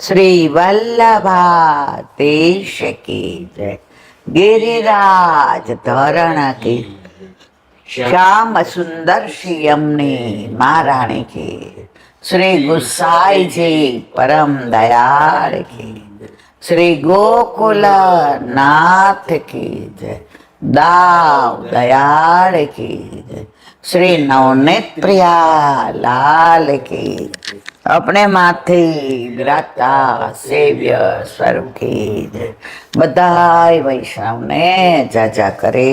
શ્રી વલ્લભાધીશ કી જય. ગિરિરાજ ધરણ કી, શ્યામ સુંદર શ્રી યમની મહારાણી કી, શ્રી ગુસાઈજી પરમ દયાળ કી, શ્રી ગોકુલ નાથ કી જય. દાવ દયાળ કી જય. શ્રી નવનેત પ્રિયા લાલ કી, अपने माथे विराजता सेव्य स्वरूप की जय. बधाई वैष्णव ने जाजा करे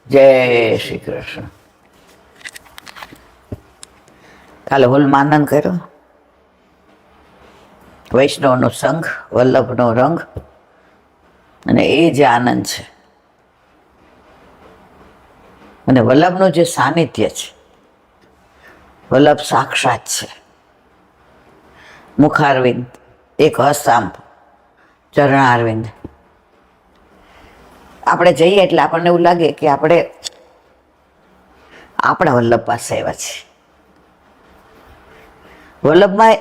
जय श्री कृष्ण. કાલે હોલમાં આનંદ કર્યો. વૈષ્ણવનો સંઘ, વલ્લભનો રંગ, અને એ જે આનંદ છે, અને વલ્લભનું જે સાનિધ્ય છે, વલ્લભ સાક્ષાત છે. મુખારવિંદ, એક હસ્તાંબ, ચરણારવિંદ. આપણે જઈએ એટલે આપણને એવું લાગે કે આપણે આપણા વલ્લભ પાસે આવ્યા છીએ. વલ્લભમાં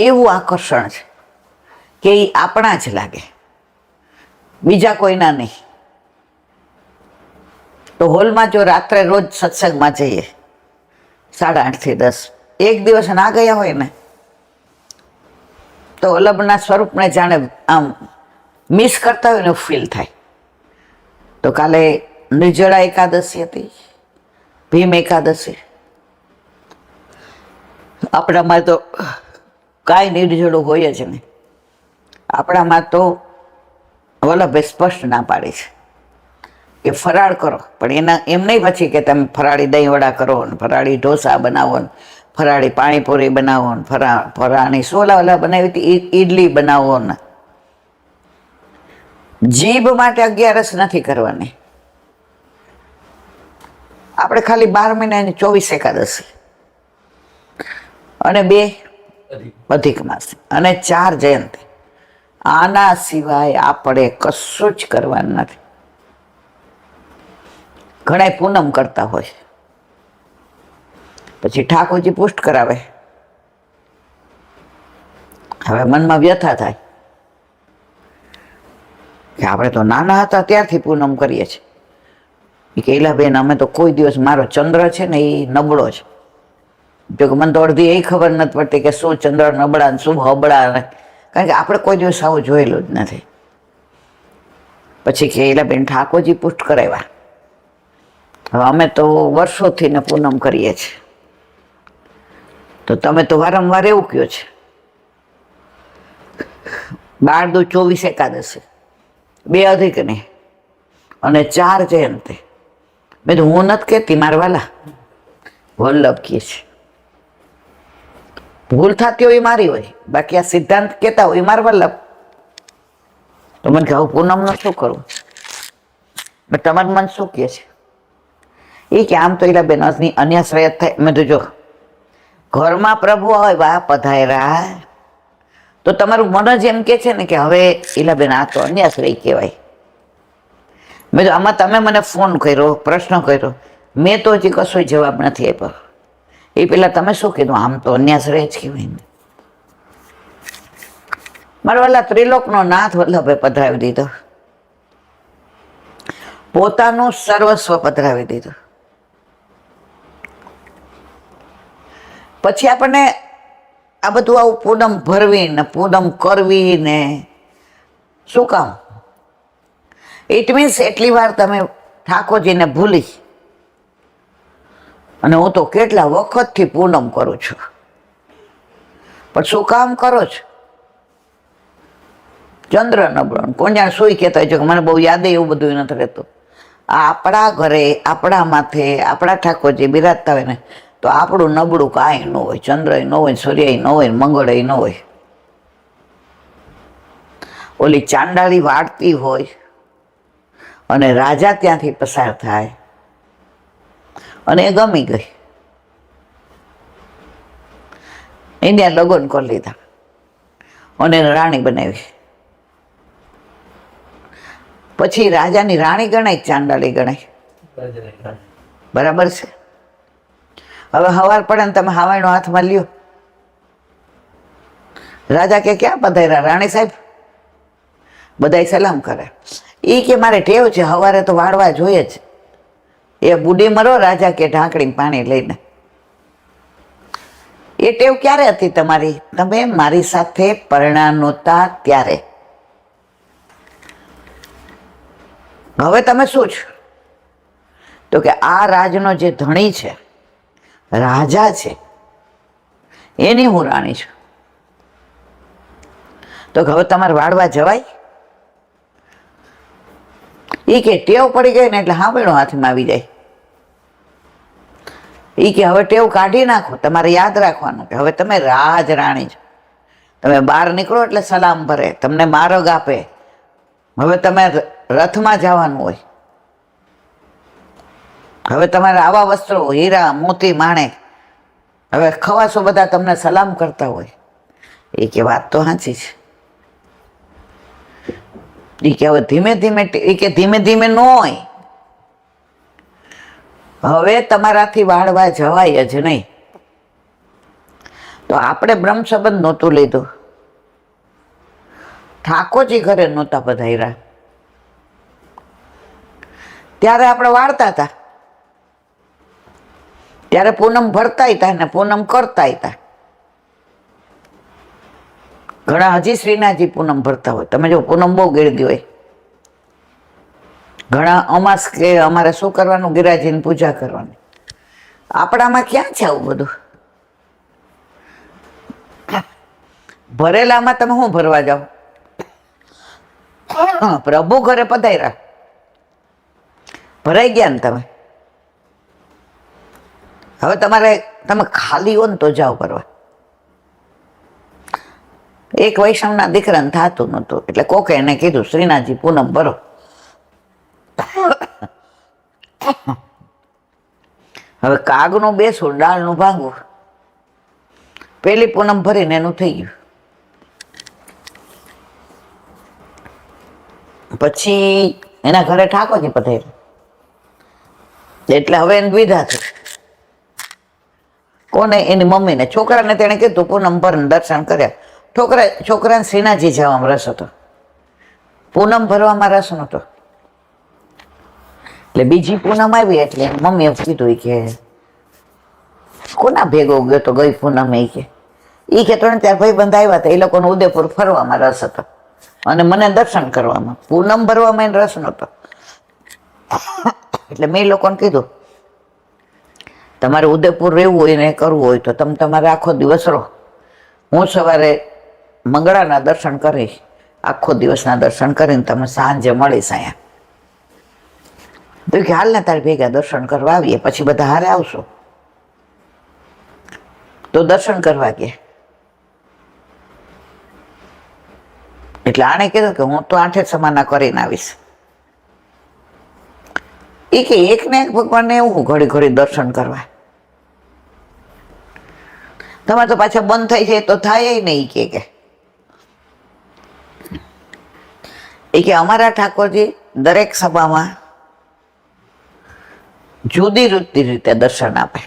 એવું આકર્ષણ છે કે એ આપણા જ લાગે, બીજા કોઈના નહીં. તો હોલમાં જો રાત્રે રોજ સત્સંગમાં જઈએ 8:30 થી 10, એક દિવસ ના ગયા હોય ને તો વલ્લભના સ્વરૂપને જાણે આમ મિસ કરતા હોય ને ફીલ થાય. તો કાલે નિર્જળા એકાદશી હતી, ભીમ એકાદશી. આપણામાં તો કાંઈ નિર્જળું હોય જ નહીં. આપણામાં તો વલ્લભે સ્પષ્ટ ના પાડી છે કે ફરાળ કરો, પણ એના એમ નહીં પછી કે તમે ફરાળી દહીં વડા કરો ને ફરાળી ઢોસા બનાવો ને ફરાળી પાણીપુરી બનાવો ને ફરાળી સોલા બનાવી હતી ઈડલી બનાવો ને. જીભ માટે 11 નથી કરવાની. આપણે ખાલી 12 મહિનાની 24 એકાદશી અને 2 અધિક માસ અને 4 જયંતિ, આના સિવાય આપણે કશું જ કરવાનું નથી. ઘણા પૂનમ કરતા હોય, પછી ઠાકોરજી પુષ્ટ કરાવે. હવે મનમાં વ્યથા થાય કે આપણે તો નાના હતા ત્યારથી પૂનમ કરીએ છીએ. કે ઈલાબેન, અમે તો કોઈ દિવસ, મારો ચંદ્ર છે ને એ નબળો છે. જો કે મને તો અડધી એ ખબર નથી પડતી કે શું ચંદ્ર નબળા ને શું હબળા, કારણ કે આપણે કોઈ દિવસ આવું જોયેલું જ નથી. પછી કે ઈલાબેન ઠાકોરજી પુષ્ટ કરાવ્યા. હવે અમે તો વર્ષોથી ને પૂનમ કરીએ છીએ. તો તમે તો વારંવાર એવું કહો છે 12 દુ 24 એકાદશી, 2 અધિક ને અને 4 જયંતિ. મેં તો હું નથી કહેતી, મારા વાલા વલ્લભ કહે છે. ભૂલ થતી હોય મારી હોય, બાકી આ સિદ્ધાંત કહેતા હોય મારા વલ્લભ. તો મને કે આવું પૂનમનું શું કરવું? તમારું મન શું કહે છે? એ કે આમ તો એલા બેન અન્યાશ્રય થાય. મેં તો જો ઘરમાં પ્રભુ હોય, વાહ પધાર્યા, તો તમારું મન જ એમ કે છે ને કે હવે એલા બેન આ તો અન્યાશ્રય કહેવાય. મેં તો આમાં તમે મને ફોન કર્યો, પ્રશ્ન કર્યો, મેં તો હજી કશો જવાબ નથી આપ્યો. એ પેલા તમે શું કીધું? આમ તો અન્યાશ્રય જ કહેવાય ને. મારા વાલા ત્રિલોકનો નાથ વલ્લભે પધરાવી દીધો, પોતાનું સર્વસ્વ પધરાવી દીધું. પછી આપણને આ બધું આવું પૂનમ ભરવી ને પૂનમ કરવી ને શું કામ? ઇટ મીન્સ એટલી વાર તમે ઠાકોરજીને ભૂલી. અને હું તો કેટલા વખતથી પૂનમ કરું છું, પણ શું કામ કરો છો? ચંદ્ર નબળો, કોણ જાણે સુઈ કહેતા હોય છે કે મને બહુ યાદ એવું બધું નથી રહેતું. આ આપણા ઘરે આપણા માથે આપણા ઠાકોરજી બિરાજતા હોય ને તો આપણું નબળું કાંઈ ન હોય. ચંદ્રય ન હોય, સૂર્યય ન હોય, મંગળય ન હોય. ઓલી ચાંડાળી વાળતી હોય અને રાજા ત્યાંથી પસાર થાય અને એ ગમી ગઈ, એને લગ્ન કરી લીધા અને રાણી બનાવી. પછી રાજાની રાણી ગણાય, ચાંડાળી ગણાય. બરાબર છે. હવે હવાર પડે ને તમે હાવાઈનો હાથમાં લ્યો રાજા કે ક્યાં પધાર્યા રાણી સાહેબ? બધાય સલામ કરે. એ કે મારે ટેવ છે સવારે તો વાળવા જોઈએ જ. એ બુડી મરો રાજા કે ઢાંકણી પાણી લઈને. એ ટેવ ક્યારે હતી તમારી? તમે મારી સાથે પરણા નહોતા ત્યારે. હવે તમે શું છો? તો કે આ રાજનો જે ધણી છે, રાજા છે, એની હું રાણી છું. તો હવે તમારે વાળવા જવાય? એ કે ટેવ પડી ગઈ ને એટલે હાંભળો હાથમાં આવી જાય. એ કે હવે ટેવ કાઢી નાખો, તમારે યાદ રાખવાનું કે હવે તમે રાજ રાણી છો. તમે બહાર નીકળો એટલે સલામ ભરે, તમને માર્ગ આપે. હવે તમે રથમાં જવાનું હોય, હવે તમારે આવા વસ્ત્રો હીરા મોતી માણેક, હવે ખવાસો બધા તમને સલામ કરતા હોય. એ કે વાત તો સાચી છે. એ કે હવે ધીમે ધીમે, એ કે ધીમે ધીમે ન હોય, હવે તમારાથી વાળવા જવાય જ નહીં. તો આપણે બ્રહ્મ સંબંધ નહોતું લીધું, ઠાકોરજી ઘરે નહોતા પધાર્યા, ત્યારે આપણે વાળતા હતા, ત્યારે પૂનમ ભરતા હતા ને પૂનમ કરતા હતા. ઘણા હજી શ્રીનાથજી પૂનમ ભરતા હોય. તમે જો પૂનમ બહુ ગીરદી હોય. ઘણા અમાસ કે અમારે શું કરવાનું, ગિરાજીની પૂજા કરવાની. આપણામાં ક્યાં છે આવું બધું? ભરેલામાં તમે શું ભરવા જાઓ? પ્રભુ ઘરે પધાર્યા, ભરાઈ ગયા ને તમે. હવે તમે ખાલી હો ને તો જાઓ કરવા. એક વૈષ્ણવના દીકરાને થતું નહોતું એટલે કોકે એને કીધું શ્રીનાથજી પૂનમ ભરો. હવે કાગનું બેસવું, ડાળનું ભાંગવું. પેલી પૂનમ ભરીને એનું થઈ ગયું. પછી એના ઘરે ઠાકોરજી પધાર્યા એટલે હવે એને વિધા થઈ. કોને? એની મમ્મીને. છોકરાને તેણે કીધું પૂનમ ભરીને દર્શન કર્યા. છોકરાને શ્રીનાથજી જવામાં રસ હતો, પૂનમ ભરવામાં રસ નહોતો. એટલે બીજી પૂનમ આવી એટલે મમ્મીએ કીધું કે કોના ભેગો ગયો તો ગઈ પૂનમ? એ કે 3-4 ભાઈબંધ આવ્યા હતા, એ લોકોને ઉદયપુર ફરવામાં રસ હતો અને મને દર્શન કરવામાં. પૂનમ ભરવામાં એને રસ નહોતો. એટલે મેં લોકોને કીધું તમારે ઉદયપુર રહેવું હોય ને કરવું હોય તો તમે તમારે આખો દિવસ રહો, હું સવારે મંગળાના દર્શન કરી, આખો દિવસના દર્શન કરીને તમે સાંજે મળીશ અહીંયા. તો કે હાલ ને તારે ભેગા દર્શન કરવા આવીએ, પછી બધા હારે આવશો. તો દર્શન કરવા ગયા. એટલે આણે કીધું કે હું તો 8 સમાના કરીને આવીશ. એ કે એક ને એક ભગવાનને એવું ઘડી ઘડી દર્શન કરવા, તમારે તો પાછા બંધ થઈ જાય તો થાય નહીં. કે અમારા ઠાકોરજી દરેક સભામાં જુદી જુદી રીતે દર્શન આપે,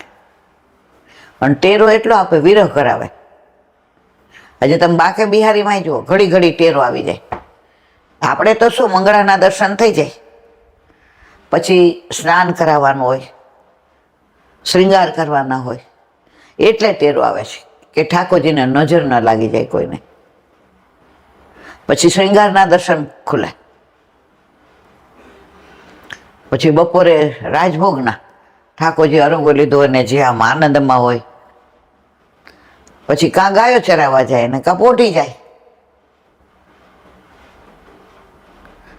અને ટેરો એટલો આપે વિરહ કરાવે. આજે તમે બાકે બિહારીમાં જુઓ, ઘડી ઘડી ટેરો આવી જાય. આપણે તો શું મંગળાના દર્શન થઈ જાય, પછી સ્નાન કરાવવાનું હોય, શ્રૃંગાર કરવાના હોય, એટલે ટેરો આવે છે કે ઠાકોરજીને નજર ન લાગી જાય કોઈને. પછી શ્રૃંગારના દર્શન ખુલે. પછી બપોરે રાજભોગના, ઠાકોરજી અરંગો લીધો અને જે આમ આનંદમાં હોય. પછી કાં ગાયો ચરાવવા જાય ને કાં પોટી જાય.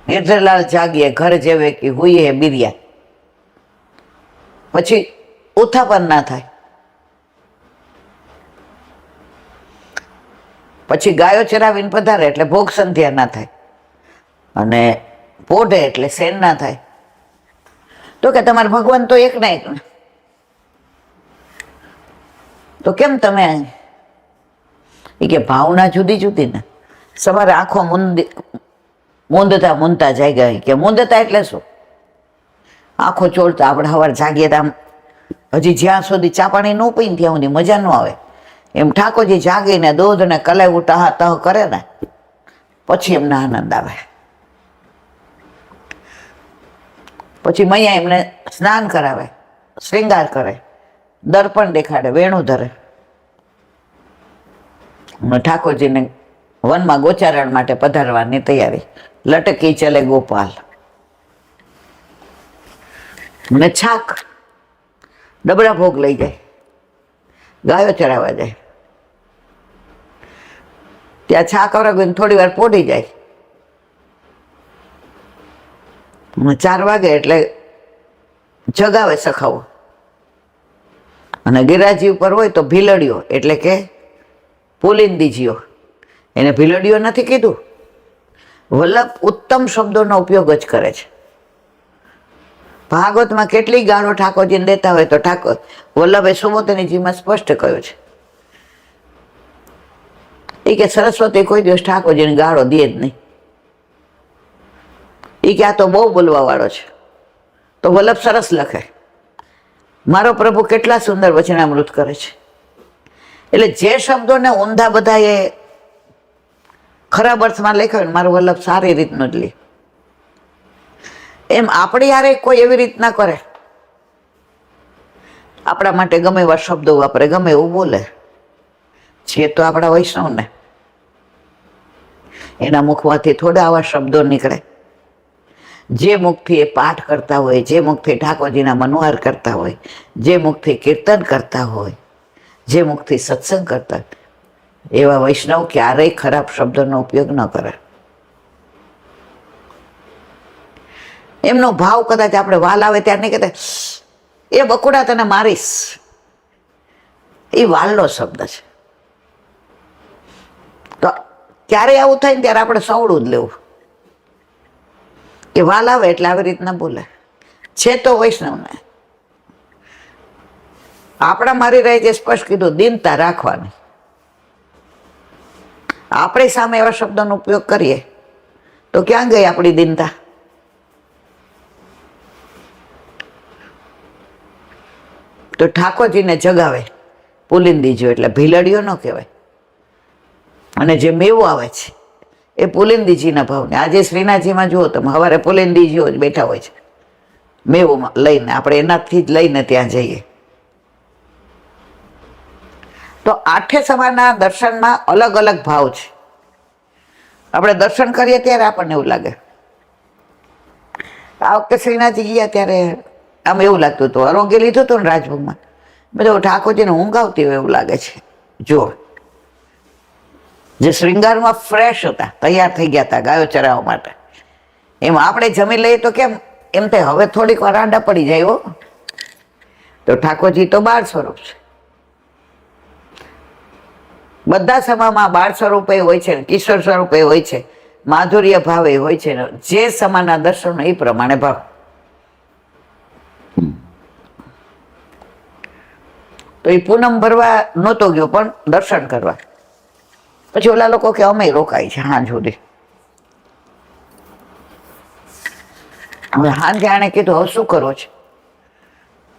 નિર્ધરલાલ જાગીએ ઘર જેવે કે હુઈએ બિરિયા. પછી ઉત્થાપન ના થાય. પછી ગાયો ચરાવીને પધારે એટલે ભોગ સંધ્યા ના થાય, અને પોઢે એટલે સેન ના થાય. તો કે તમારે ભગવાન તો એક ના એક ને, તો કેમ તમે? એ કે ભાવના જુદી જુદી ને. સવારે આંખો મૂંદતા મૂંદતા જાગ્યા. કે મૂંદતા એટલે શું? આંખો ચોળતા. આપણે સવારે જાગીએ તો આમ હજી જ્યાં સુધી ચા પાણી ન પીને ત્યાં સુધી મજા ન આવે. એમ ઠાકોરજી જાગીને દૂધ ને કલાવું ટહા તહ કરે ને પછી એમને આનંદ આવે. પછી મૈયા એમને સ્નાન કરાવે, શ્રૃંગાર કરે, દર્પણ દેખાડે, વેણું ધરે. ઠાકોરજીને વનમાં ગોચારણ માટે પધારવાની તૈયારી. લટકી ચલે ગોપાલ ને છાક ડબરા ભોગ લઈ જાય, ગાયો ચરાવવા જાય. ત્યાં છાક અરગીને થોડી વાર પોડી જાય. 4 વાગે એટલે જગાવે સખાવો. અને ગિરાજી ઉપર હોય તો ભીલડીઓ એટલે કે પુલિંદીજીઓ, એને ભીલડીઓ નથી કીધું. વલ્લભ ઉત્તમ શબ્દોનો ઉપયોગ જ કરે છે. ભાગવતમાં કેટલી ગાળો ઠાકોરજીને દેતા હોય તો વલ્લભે સુમોતનીજીમાં સ્પષ્ટ કહ્યું છે એ કે સરસ્વતી કોઈ દિવસ ઠાકોરજીને ગાળો દે જ નહીં. એ કે આ તો બહુ બોલવા વાળો છે. તો વલ્લભ સરસ લખે, મારો પ્રભુ કેટલા સુંદર વચનામૃત કરે છે. એટલે જે શબ્દોને ઊંધા બધા એ ખરાબ અર્થમાં લખ્યો ને મારો વલ્લભ સારી રીતનું જ લે. એમ આપણી યારે કોઈ એવી રીત ના કરે, આપણા માટે ગમે એવા શબ્દો વાપરે, ગમે એવું બોલે. છે તો આપણા વૈષ્ણવને એના મુખમાંથી થોડા આવા શબ્દો નીકળે. જે મુખથી એ પાઠ કરતા હોય, જે મુખથી ઠાકોરજીના મનોહાર કરતા હોય, જે મુખથી કીર્તન કરતા હોય, જે મુખથી સત્સંગ કરતા, એવા વૈષ્ણવ ક્યારેય ખરાબ શબ્દોનો ઉપયોગ ન કરે. એમનો ભાવ કદાચ આપણે વાલ આવે ત્યારે નહીં કહેતા એ બકુડા તને મારીશ, એ વાલનો શબ્દ છે. તો ક્યારે આવું થાય ને ત્યારે આપણે સવડું જ લેવું કે વાલ આવે એટલે આવી રીતના બોલે. છે તો વૈષ્ણવને આપણા મારી રહે જે સ્પષ્ટ કીધું, દીનતા રાખવાની. આપણે સામે એવા શબ્દોનો ઉપયોગ કરીએ તો ક્યાં ગઈ આપણી દીનતા? તો ઠાકોરજીને જગાવે પુલિંદીજીઓ, એટલે ભીલડીઓ ન કહેવાય. અને જે મેવો આવે છે એ પુલિંદીજીના ભાવને. આજે શ્રીનાથજીમાં જુઓ તમે સવારે પુલિંદીજીઓ જ બેઠા હોય છે મેવો લઈને. આપણે એનાથી જ લઈને ત્યાં જઈએ. તો 8 સવારના દર્શનમાં અલગ અલગ ભાવ છે. આપણે દર્શન કરીએ ત્યારે આપણને એવું લાગે. આ વખતે શ્રીનાથજી ગયા ત્યારે આમ એવું લાગતું હતું, આરોગ્ય લીધું હતું ને રાજભોગમાં, બધું ઠાકોરજીને ઊંઘ આવતી હોય એવું લાગે છે. જો જે શ્રૃંગારમાં ફ્રેશ હતા, તૈયાર થઈ ગયા હતા ગાયો ચરાવવા માટે, એમ આપણે જમી લઈએ તો કેમ એમ થાય હવે થોડીક વાર આડા પડી જાય. હો, તો ઠાકોરજી તો બાળ સ્વરૂપ છે. બધા સમામાં બાળ સ્વરૂપે હોય છે, કિશોર સ્વરૂપે હોય છે, માધુર્ય ભાવે હોય છે. જે સમાના દર્શન એ પ્રમાણે ભાવ. તો એ પૂનમ ભરવા નહોતો ગયો પણ દર્શન કરવા. પછી ઓલા લોકો કે અમે રોકાય છે હાંજ સુધી. હવે હાંજે આણે કીધું હવે શું કરવો છે?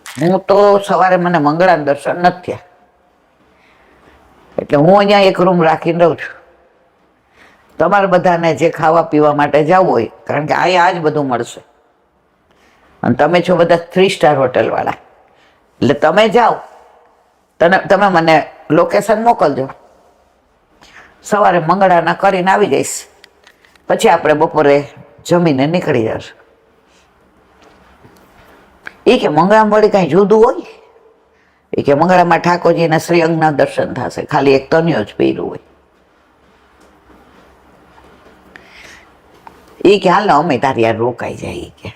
હું તો સવારે મને મંગળાના દર્શન નથી થયા, એટલે હું અહીંયા એક રૂમ રાખીને રહું છું. તમારે બધાને જે ખાવા પીવા માટે જવું હોય, કારણ કે અહીંયા આ જ બધું મળશે, અને તમે છો બધા 3 સ્ટાર હોટલ વાળા, એટલે તમે જાઓ, તમે મને લોકેશન મોકલજો, સવારે મંગળાના કરીને આવી જઈશ. પછી આપણે બપોરે જમીને નીકળી જશું. એ કે મંગળામાં વળી કાંઈ જુદું હોય? એ કે મંગળામાં ઠાકોરજીના શ્રી અંગના દર્શન થશે, ખાલી એક તનિયો જ પહેર્યું હોય. એ કે હાલ અમે તારી યાર રોકાઈ જાય. કે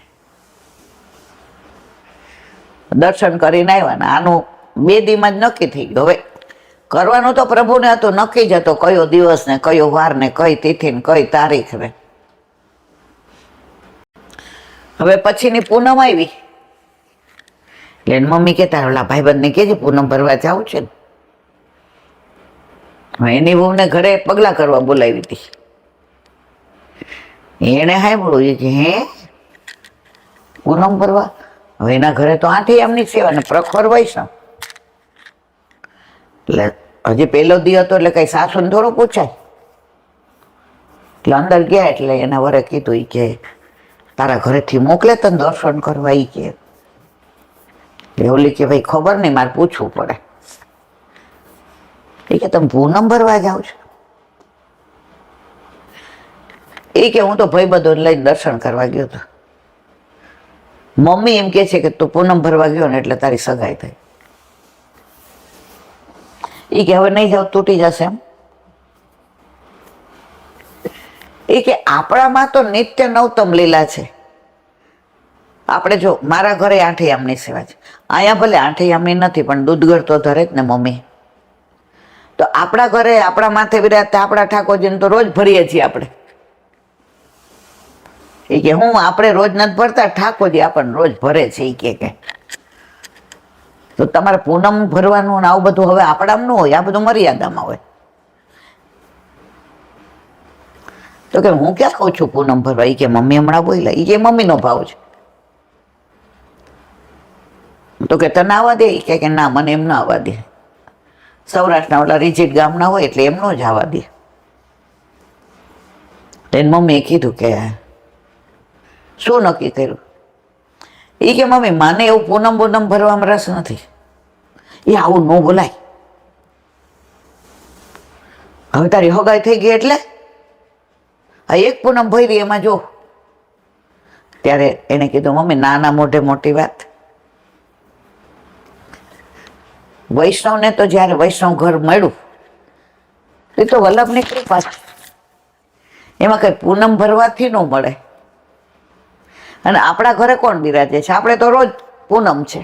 દર્શન કરીને આવ્યા ને આનું 2 દીમાં જ નક્કી થઈ ગયું. હવે કરવાનું તો પ્રભુને હતું, નક્કી જ હતો કયો દિવસ ને કયો વાર ને કઈ તિથિ ને કઈ તારીખ ને. હવે પછીની પૂનમ આવી એટલે મમ્મી કહેતા ઓલા ભાઈબંધને કહેજે પૂનમ ભરવા જાવું છે ને. એની વહુને ઘરે પગલા કરવા બોલાવી હતી. એને સાંભળ્યું કે હે પૂનમ ભરવા? હવે એના ઘરે તો 8 એમની સેવા ને પ્રખર વૈષ્ણવ, એટલે હજી પહેલો દી હતો એટલે કઈ સાસુને થોડું પૂછાય. એટલે અંદર ગયા એટલે એના વરે કીધું ઈ કે તારા ઘરેથી મોકલે તને દર્શન કરવા. ઈ કે ઓલી કે ભાઈ ખબર નહીં, મારે પૂછવું પડે. એ કે તમે પૂનમ ભરવા જાઓ છો? એ કે હું તો ભાઈબંધોને લઈને દર્શન કરવા ગયો હતો. મમ્મી એમ કે છે કે તું પૂનમ ભરવા ગયો ને એટલે તારી સગાઈ થઈ. એ કે હવે નહીં જાવ, તૂટી જશે એમ. એ કે આપણામાં તો નિત્ય નવતમ લીલા છે. આપણે જો મારા ઘરે આઠૈયામની સેવા છે, અહીંયા ભલે આઠૈયામની નથી પણ દૂધગઢ તો ધરે જ ને મમ્મી. તો આપણા ઘરે આપણા માથે બિરાજતા આપણા ઠાકોરજીને તો રોજ ભરીએ છીએ આપણે. એ કે હું આપણે રોજ નથી ભરતા, ઠાકોરજી આપણને રોજ ભરે છે. એ કે તો તમારે પૂનમ ભરવાનું ને આવું બધું હવે આપણામાં ન હોય, આ બધું મર્યાદામાં હોય. તો કે હું ક્યાં કહું છું પૂનમ ભરવા? એ કે મમ્મી હમણાં બોલ્યા. એ કે મમ્મીનો ભાવ છે. તો કે તને આવવા દે? કે ના, મને એમ ના આવવા દે. સૌરાષ્ટ્રના ઓલા રીજીટ ગામના હોય એટલે એમનો જ આવવા દે. એની મમ્મીએ કીધું કે શું નક્કી કર્યું? એ કે મમ્મી મને એવું પૂનમ ભરવામાં રસ નથી. એ આવું ન બોલાય. હવે તારી હગાઈ થઈ ગઈ એટલે આ એક પૂનમ ભરી એમાં જો. ત્યારે એને કીધું મમ્મી નાના મોઢે મોટી વાત. વૈષ્ણવને તો જ્યારે વૈષ્ણવ ઘર મળ્યું એ તો વલ્લભની કૃપા છે. એમાં કઈ પૂનમ ભરવાથી ન મળે. અને આપણા ઘરે કોણ બિરાજે છે? આપણે તો રોજ પૂનમ છે.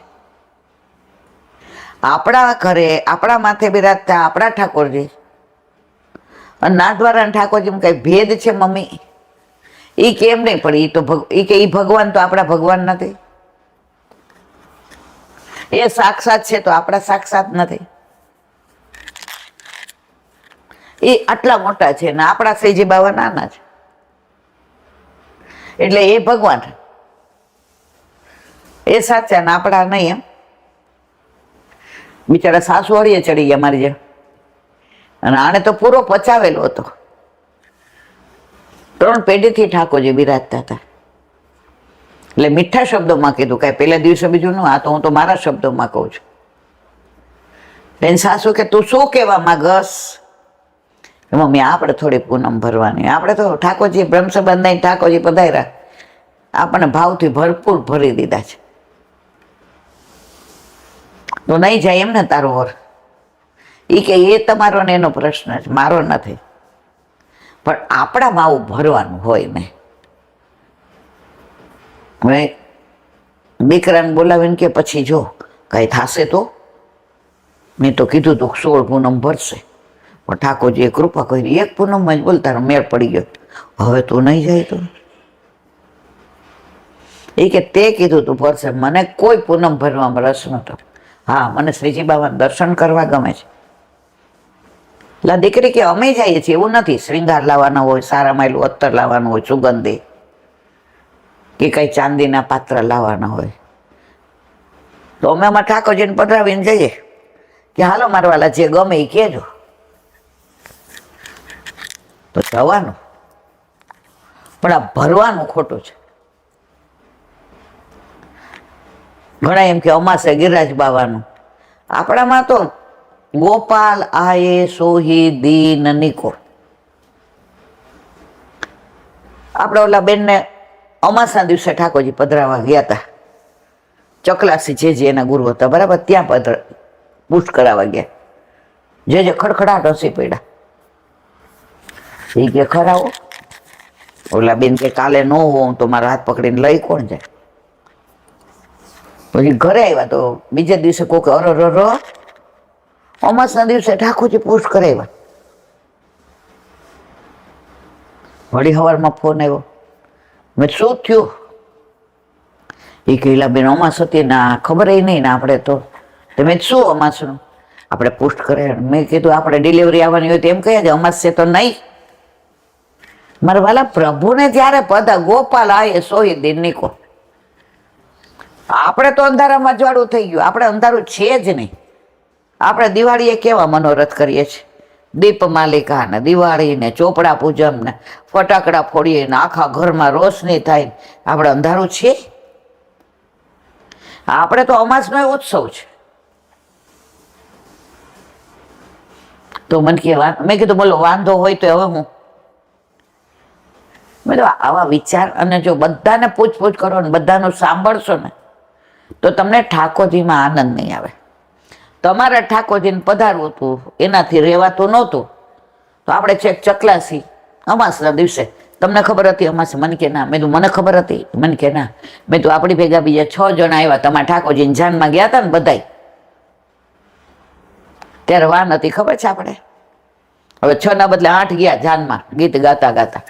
આપણા ઘરે આપણા માથે બિરાજતા આપણા ઠાકોરજી અને નાથદ્વારા ઠાકોરજી કઈ ભેદ છે મમ્મી? એ કેમ નહીં? પણ એ તો એ ભગવાન તો આપણા ભગવાન નથી. એ સાક્ષાત છે તો આપણા સાક્ષાત નથી. એ આટલા મોટા છે ને આપણા શ્રીજી બાવા નાના છે. એટલે એ ભગવાન, એ સાચા ને આપણા નહીં. એમ બિચારા સાસુ હળીએ ચડી ગયા મારી જેમ. અને આને તો પૂરો પચાવેલો હતો. 3 પેઢીથી ઠાકોરજી બિરાજતા હતા. એટલે મીઠા શબ્દોમાં કીધું, કાંઈ પહેલા દિવસે બીજું ન. આ તો હું તો મારા શબ્દોમાં કહું છું. બેન સાસુ કે તું શું કહેવા માંગસ? મમ્મી આપણે થોડી પૂનમ ભરવાની. આપણે તો ઠાકોરજી બ્રહ્મસંબંધ નહીં, ઠાકોરજી પધાર્યા, આપણને ભાવથી ભરપૂર ભરી દીધા છે. તો નહીં જાય એમ ને તારો વર? એ કે એ તમારો ને એનો પ્રશ્ન છે, મારો નથી. પણ આપણામાં આવું ભરવાનું હોય ને. હવે દીકરાને બોલાવીને કે પછી જો કાંઈ થશે તો. મેં તો કીધું તું 16 પૂનમ ભરશે, પણ ઠાકોરજીએ કૃપા કરી 1 પૂનમમાં જ બોલ તારો મેળ પડી ગયો. હવે તું નહીં જાય તો? એ કે તે કીધું તું ભરશે, મને કોઈ પૂનમ ભરવામાં રસ નતો. હા, મને શ્રીજી બાબાના દર્શન કરવા ગમે છે. એટલે દીકરી કે અમે જઈએ છીએ, એવું નથી શ્રૃંગાર લાવવાનો હોય, સારા માયલું અત્તર લાવવાનું હોય, સુગંધી કે કઈ ચાંદીના પાત્ર લાવવાના હોય, તો અમે અમારા ઠાકોરજીને પધરાવીને જઈએ કે હાલો મારવાલા જે ગમે એ કહેજો. તો જવાનું, પણ આ ભરવાનું ખોટું છે. ઘણા એમ કે અમાસે ગિરિરાજ બાવાનું. આપણામાં તો ગોપાલ આયે સોહી દીન નિકો. આપણે ઓલા બેનને અમાસના દિવસે ઠાકોરજી પધરાવા ગયા હતા. ચકલાસી જે એના ગુરુ હતા, બરાબર, ત્યાં પુષ્ટ કરાવવા ગયા. જે ખડખડાટ હસી પડ્યા. એ કે ખરાવો. ઓલા બેન કે કાલે ન હોઉં તો મારા હાથ પકડીને લઈ કોણ જાય? પછી ઘરે આવ્યા તો બીજે દિવસે કોક અરર અમાસના દિવસે ઠાકોરજી પુષ્ટ કરાવ્યા. વળી સવારમાં ફોન આવ્યો, મેં શું થયું? એ કહેલા બેન અમાસ હતી ના ખબર નહીં ને આપણે તો. તમે શું અમાસનું? આપણે પુષ્ટ કરે. મેં કીધું આપણે ડિલિવરી આવવાની હોય તો એમ કહે છે, અમાસ છે તો નહીં. મારા વાલા પ્રભુને જ્યારે પધા ગોપાલ આયે સોહી દીન નિકો. આપણે તો અંધારામાં જ્વાળું થઈ ગયું. આપણે અંધારું છે જ નહીં. આપણે દિવાળીએ કેવા મનોરથ કરીએ છીએ, દીપ માલિકા ને દિવાળી ને ચોપડા પૂજન ને ફટાકડા ફોડીએ ને આખા ઘરમાં રોશની થાય, આપણે અંધારું છીએ? આપણે તો અમાસનો ઉત્સવ છે. તો મને કે મેં કીધું બોલો વાંધો હોય તો હવે હું મેં તો આવા વિચાર, અને જો બધાને પૂછપૂછ કરો ને બધાનું સાંભળશો ને તો તમને ઠાકોરજીમાં આનંદ નહીં આવે. તમારે ઠાકોરજીને પધારવું હતું, એનાથી રહેવાતું નહોતું, તો આપણે છેક ચકલાસી અમાસના દિવસે, તમને ખબર હતી અમાસ? મને કે ના. મેં તું મને ખબર હતી? મને કે ના. મેં તું આપણી ભેગા બીજા 6 જણા આવ્યા, તમારા ઠાકોરજીને જાનમાં ગયા હતા ને બધાય, ત્યારે વાન હતી ખબર છે આપણે? હવે 6 ના બદલે 8 ગયા જાનમાં ગીત ગાતા ગાતા,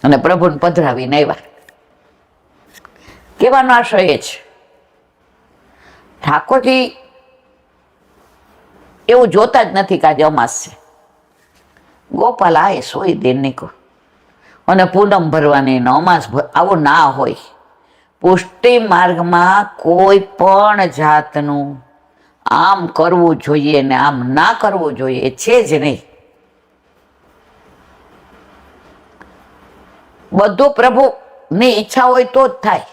અને પ્રભુને પધરાવીને આવ્યા. કહેવાનો આશય એ છે, ઠાકોરજી એવું જોતા જ નથી કે આજે અમાસ છે. ગોપાલ આય સોય દિન કો, અને પૂનમ ભરવાની અમાસ આવું ના હોય. પુષ્ટિ માર્ગમાં કોઈ પણ જાતનું આમ કરવું જોઈએ ને આમ ના કરવું જોઈએ એ છે જ નહીં. બધું પ્રભુની ઈચ્છા હોય તો જ થાય.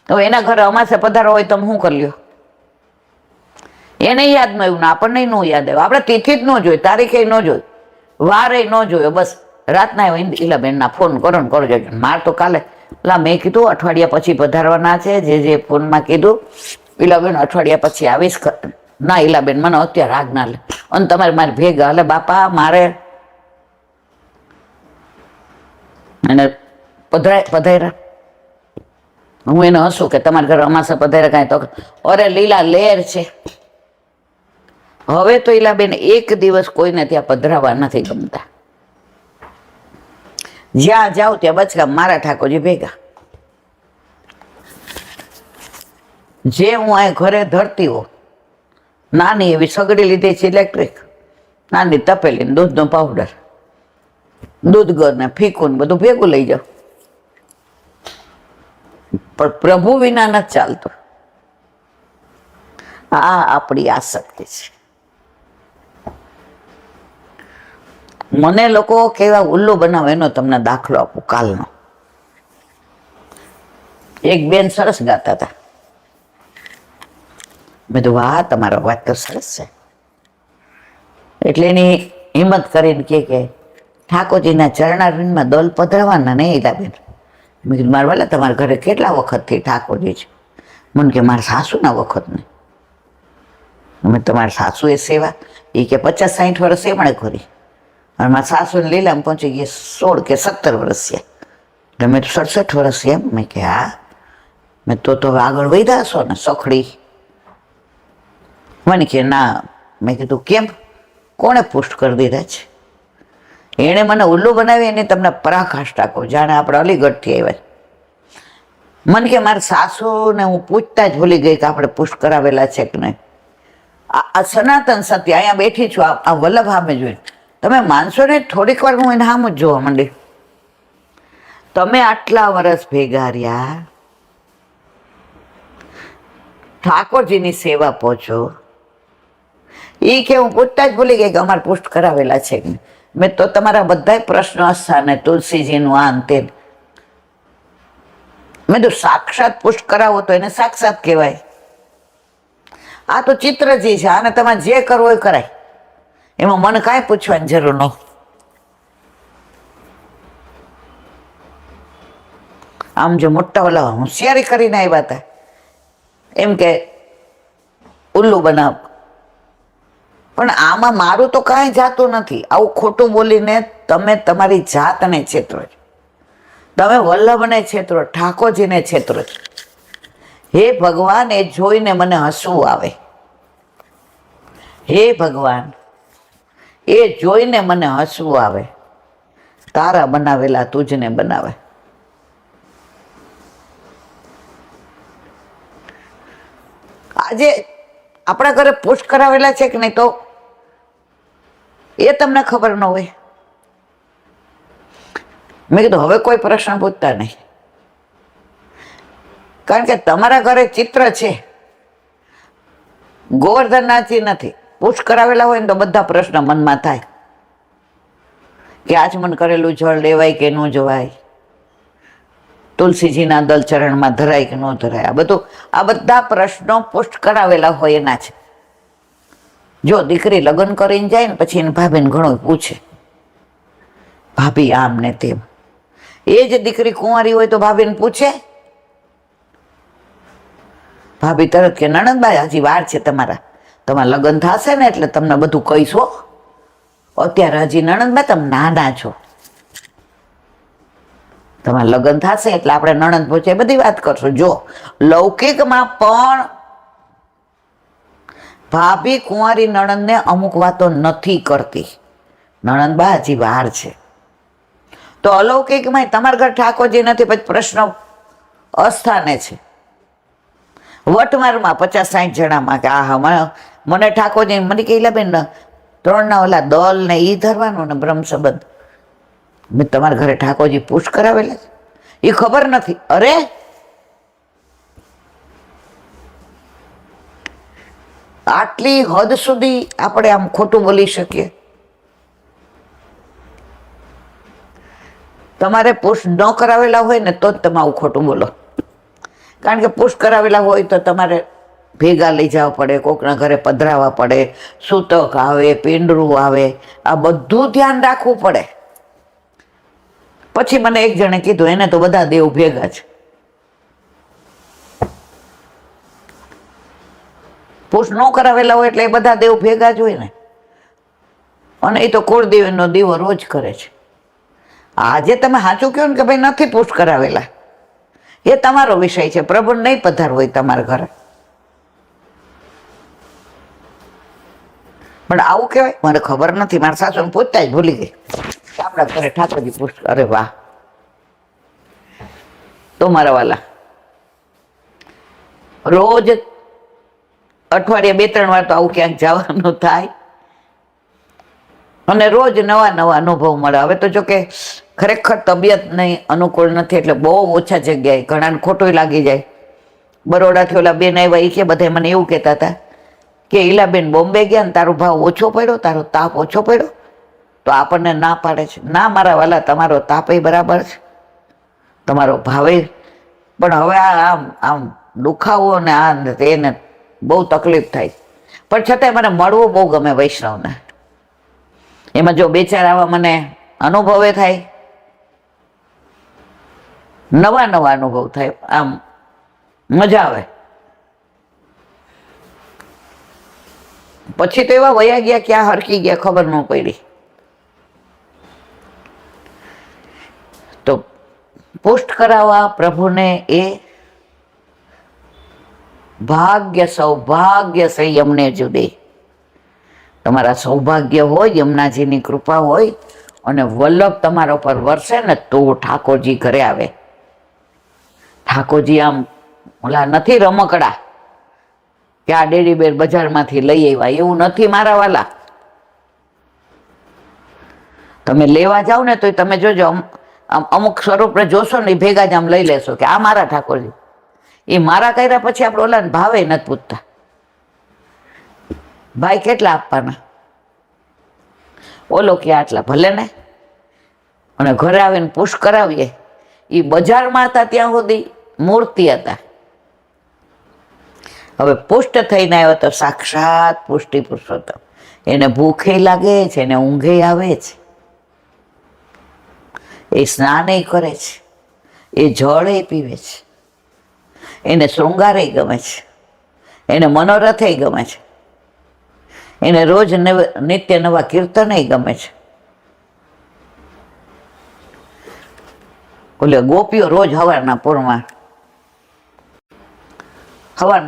હવે એના ઘરે અમાસે પધારો હોય તમે શું કરી લ્યો? એને યાદ ન આવ્યું ને આપણને ન યાદ આવ્યું. આપણે તિથિ જ ન જોઈ, તારીખે ન જોઈ, વારે ન જોયો, બસ રાતના ઈલાબેનના ફોન કરો ને કરો જજો. માર તો કાલે મેં કીધું અઠવાડિયા પછી પધારવાના છે, જે ફોનમાં કીધું ઈલાબેન અઠવાડિયા પછી આવીશ. ના ઈલાબેન મને અત્યારે રાગ ના લે, અને તમારે મારે ભેગા એટલે બાપા મારે અને પધાર્યા. હું એને હસું કે તમારા ઘરે અમાસે પધાર્યા કાંઈ? તો અરે લીલા લેર છે. હવે તો ઈલાબેન એક દિવસ કોઈને ત્યાં પધરાવા નથી ગમતા. જ્યાં જાઉં ત્યાં બચકા મારા ઠાકોરજી ભેગા. જે હું આ ઘરે ધરતી હો, નાની એવી સગડી લીધી છે ઇલેક્ટ્રિક, નાની તપેલી, દૂધનો પાવડર, દૂધ ગર ને ફીકું ને બધું ભેગું લઈ જાઉં, પણ પ્રભુ વિના નથી ચાલતું. આ આપણી આસક્તિ છે. મને લોકો કેવા ઉલ્લુ બનાવે એનો તમને દાખલો આપું. કાલનો એક બેન સરસ ગાતા હતા. મેં તો વાહ તમારો વાત તો સરસ છે. એટલે એની હિંમત કરીને કે ઠાકોરજીના ચરણારવિંદમાં દોલ પધરાવાના નહીં ઈલાબેન. મેં કીધું મારા વાલા તમારા ઘરે કેટલા વખતથી ઠાકોરજી છે? મને કે મારા સાસુના વખત નહીં. અમે તમારા સાસુએ સેવા, એ કે 50-60 વર્ષ એમણે કરી, અને મારા સાસુને લીલામાં પહોંચી ગયા 16 કે 17 વર્ષ છે. એટલે મેં તો 67 વર્ષ એમ? મેં કે હા. મેં તો હવે આગળ વધ્યા છો ને સખડી? મને કે ના. મેં કીધું કેમ? કોણે પુષ્ટ કરી દીધા છે? એણે મને ઉલ્લુ બનાવી, એને તમને પરાકાષ્ઠા કહો, જાણે આપણે અલીગઢથી આવ્યા. મને કે મારા સાસુને હું પૂછતા જ ભૂલી ગઈ કે આપણે પુષ્ટ કરાવેલા છે કે નહીં. આ સનાતન સત્ય અહીંયા બેઠી છું, આ વલ્લભ સામે જોઈને તમે માનશો ને, થોડીક વાર હું એને સામ જ જોવા માંડી. તમે આટલા વર્ષ ભેગા રહ્યા, ઠાકોરજીની સેવા પહોંચો, એ કે હું પૂછતા જ ભૂલી ગઈ કે અમારે પુષ્ટ કરાવેલા છે કે. મેં તો તમારા બધા પ્રશ્નો સ્થાને તુલસીજીનું આ અંતે મેં તો સાક્ષાત પુષ્ટ કરાવો તો એને સાક્ષાત કહેવાય. આ તો ચિત્રજી છે, આને તમારે જે કરવું એ કરાય, એમાં મને કાંઈ પૂછવાની જરૂર ન. આમ જો મોટા ઓલા હોશિયારી કરીને આવ્યા હતા એમ કે ઉલ્લુ બનાવ, પણ આમાં મારું તો કાંઈ જાતું નથી. આવું ખોટું બોલીને તમે તમારી જાતને છેતરો છો, તમે વલ્લભને છેતરો, ઠાકોરજીને છેતરો છો. હે ભગવાન, એ જોઈને મને હસવું આવે. હે ભગવાન, એ જોઈને મને હસવું આવે. તારા બનાવેલા તુજને બનાવે. આજે આપણા ઘરે પુષ્ટ કરાવેલા છે કે નહીં તો એ તમને ખબર ન હોય. મેં કીધું હવે કોઈ પ્રશ્ન પૂછતા નહીં, કારણ કે તમારા ઘરે ચિત્ર છે, ગોવર્ધનનાથજી નથી, પુશ કરાવેલા હોય ને તો બધા પ્રશ્ન મનમાં થાય કે આચમન કરેલું જળ લેવાય કે ન જવાય, તુલસીજીના દલ ચરણમાં ધરાય કે ન ધરાય, આ બધા પ્રશ્નો પુષ્ટ કરાવેલા હોય એના છે. જો દીકરી લગ્ન કરીને જાય ને પછી એને ભાભીને ઘણું પૂછે, ભાભી આમ ને તેમ. એ જ દીકરી કુંવારી હોય તો ભાભીને પૂછે? ભાભી તરત કે નણંદબાઈ હજી વાર છે, તમારા લગ્ન થશે ને એટલે તમને બધું કહીશો, અત્યારે હજી નણંદબાઈ તમે નાના છો, તમારા લગ્ન થશે એટલે આપણે નણંદ પહોંચે બધી વાત કરશું. જો લૌકિકમાં પણ ભાભી કુંવારી નણંદને અમુક વાતો નથી કરતી, નણંદબા હજી વાર છે. તો અલૌકિકમાં તમારા ઘર ઠાકોરજી નથી, પછી પ્રશ્ન અસ્થાને છે. વટવારમાં 50-60 જણામાં કે આ મને ઠાકોરજી મને કહેલા બેન 3 ઓલા દલ ને ઈ ધરવાનું ને બ્રહ્મ સંબંધ, મેં તમારા ઘરે ઠાકોરજી પુશ કરાવેલા છે, એ ખબર નથી. અરે આટલી હદ સુધી આપણે આમ ખોટું બોલી શકીએ? તમારે પુશ ન કરાવેલા હોય ને તો જ તમે આવું ખોટું બોલો. કારણ કે પુશ કરાવેલા હોય તો તમારે ભેગા લઈ જવા પડે, કોકના ઘરે પધરાવવા પડે, સૂતક આવે, પીંડરું આવે, આ બધું ધ્યાન રાખવું પડે. પછી મને એક જણે કીધું એને તો બધા દેવ ભેગા છે. પુશ ન કરાવેલા હોય એટલે એ બધા દેવ ભેગા જ હોય ને, અને એ તો કુળદેવીનો દીવો રોજ કરે છે. આજે તમે સાચું કહો ને કે ભાઈ નથી પુશ કરાવેલા, એ તમારો વિષય છે, પ્રભુ નહીં પધાર હોય તમારા ઘરે. પણ આવું કહેવાય મને ખબર નથી, મારા સાસુને પૂછતા જ ભૂલી ગઈ આપણા ઘરે ઠાકોરજી પુશ. અરે વાહ! તો મારા વાલા રોજ અઠવાડિયે 2-3 વાર તો આવું ક્યાંક જવાનું થાય અને રોજ નવા અનુભવ મળે. હવે તો જો કે ખરેખર તબિયત નહીં અનુકૂળ નથી એટલે બહુ ઓછા જગ્યાએ, ઘણાને ખોટું લાગી જાય. બરોડાથી ઓલા બેન આવ્યા, એ કે બધા મને એવું કહેતા હતા કે ઈલાબેન બોમ્બે ગયા ને તારો ભાવ ઓછો પડ્યો, તારો તાપ ઓછો પડ્યો, તો આપણને ના પાડે છે. ના મારા વાલા, તમારો તાપય બરાબર છે, તમારો ભાવે, પણ હવે આમ દુખાવો ને આ એને બહુ તકલીફ થાય. પણ છતાંય મને મળવું બહુ ગમે વૈષ્ણવને. એમાં જો 2-4 આવા મને અનુભવે થાય, નવા અનુભવ થાય, આમ મજા આવે. પછી તો એવા વયા ગયા, ક્યાં હરકી ગયા ખબર ન પડી. તો પુષ્ટ કરાવવા પ્રભુને એ ભાગ્ય, સૌભાગ્ય છે યમને જુદે. તમારા સૌભાગ્ય હોય, યમુનાજીની કૃપા હોય અને વલ્લભ તમારા પર વરસે ને તો ઠાકોરજી ઘરે આવે. ઠાકોરજી આમ ઓલા નથી રમકડા કે આ ડેડી બેર બજારમાંથી લઈ આવ્યા, એવું નથી મારા વાલા. તમે લેવા જાઓ ને તો તમે જોજો અમુક સ્વરૂપે જોશો ને ભેગા જ આમ લઈ લેશો કે આ મારા ઠાકોરજી. એ મારા કર્યા પછી આપણે ઓલાને ભાવે નથી પૂછતા, ભાઈ કેટલા આપવાના, ઓલો કે આટલા, ભલે ને. અને ઘરે આવીને પુશ કરાવીએ, એ બજારમાં હતા ત્યાં સુધી મૂર્તિ હતા, હવે પુષ્ટ થઈને આવ્યો તો સાક્ષાત પુષ્ટિ પુરુષોત્તમ. એને ભૂખે લાગે છે, એને ઊંઘે આવે છે, એ સ્નાને કરે છે, એ જળે પીવે છે, એને શૃંગારે ગમે છે, એને મનોરથે ગમે છે, એને રોજ નિત્ય નવા કીર્તને ગમે છે. ઓલે ગોપીઓ રોજ સવારના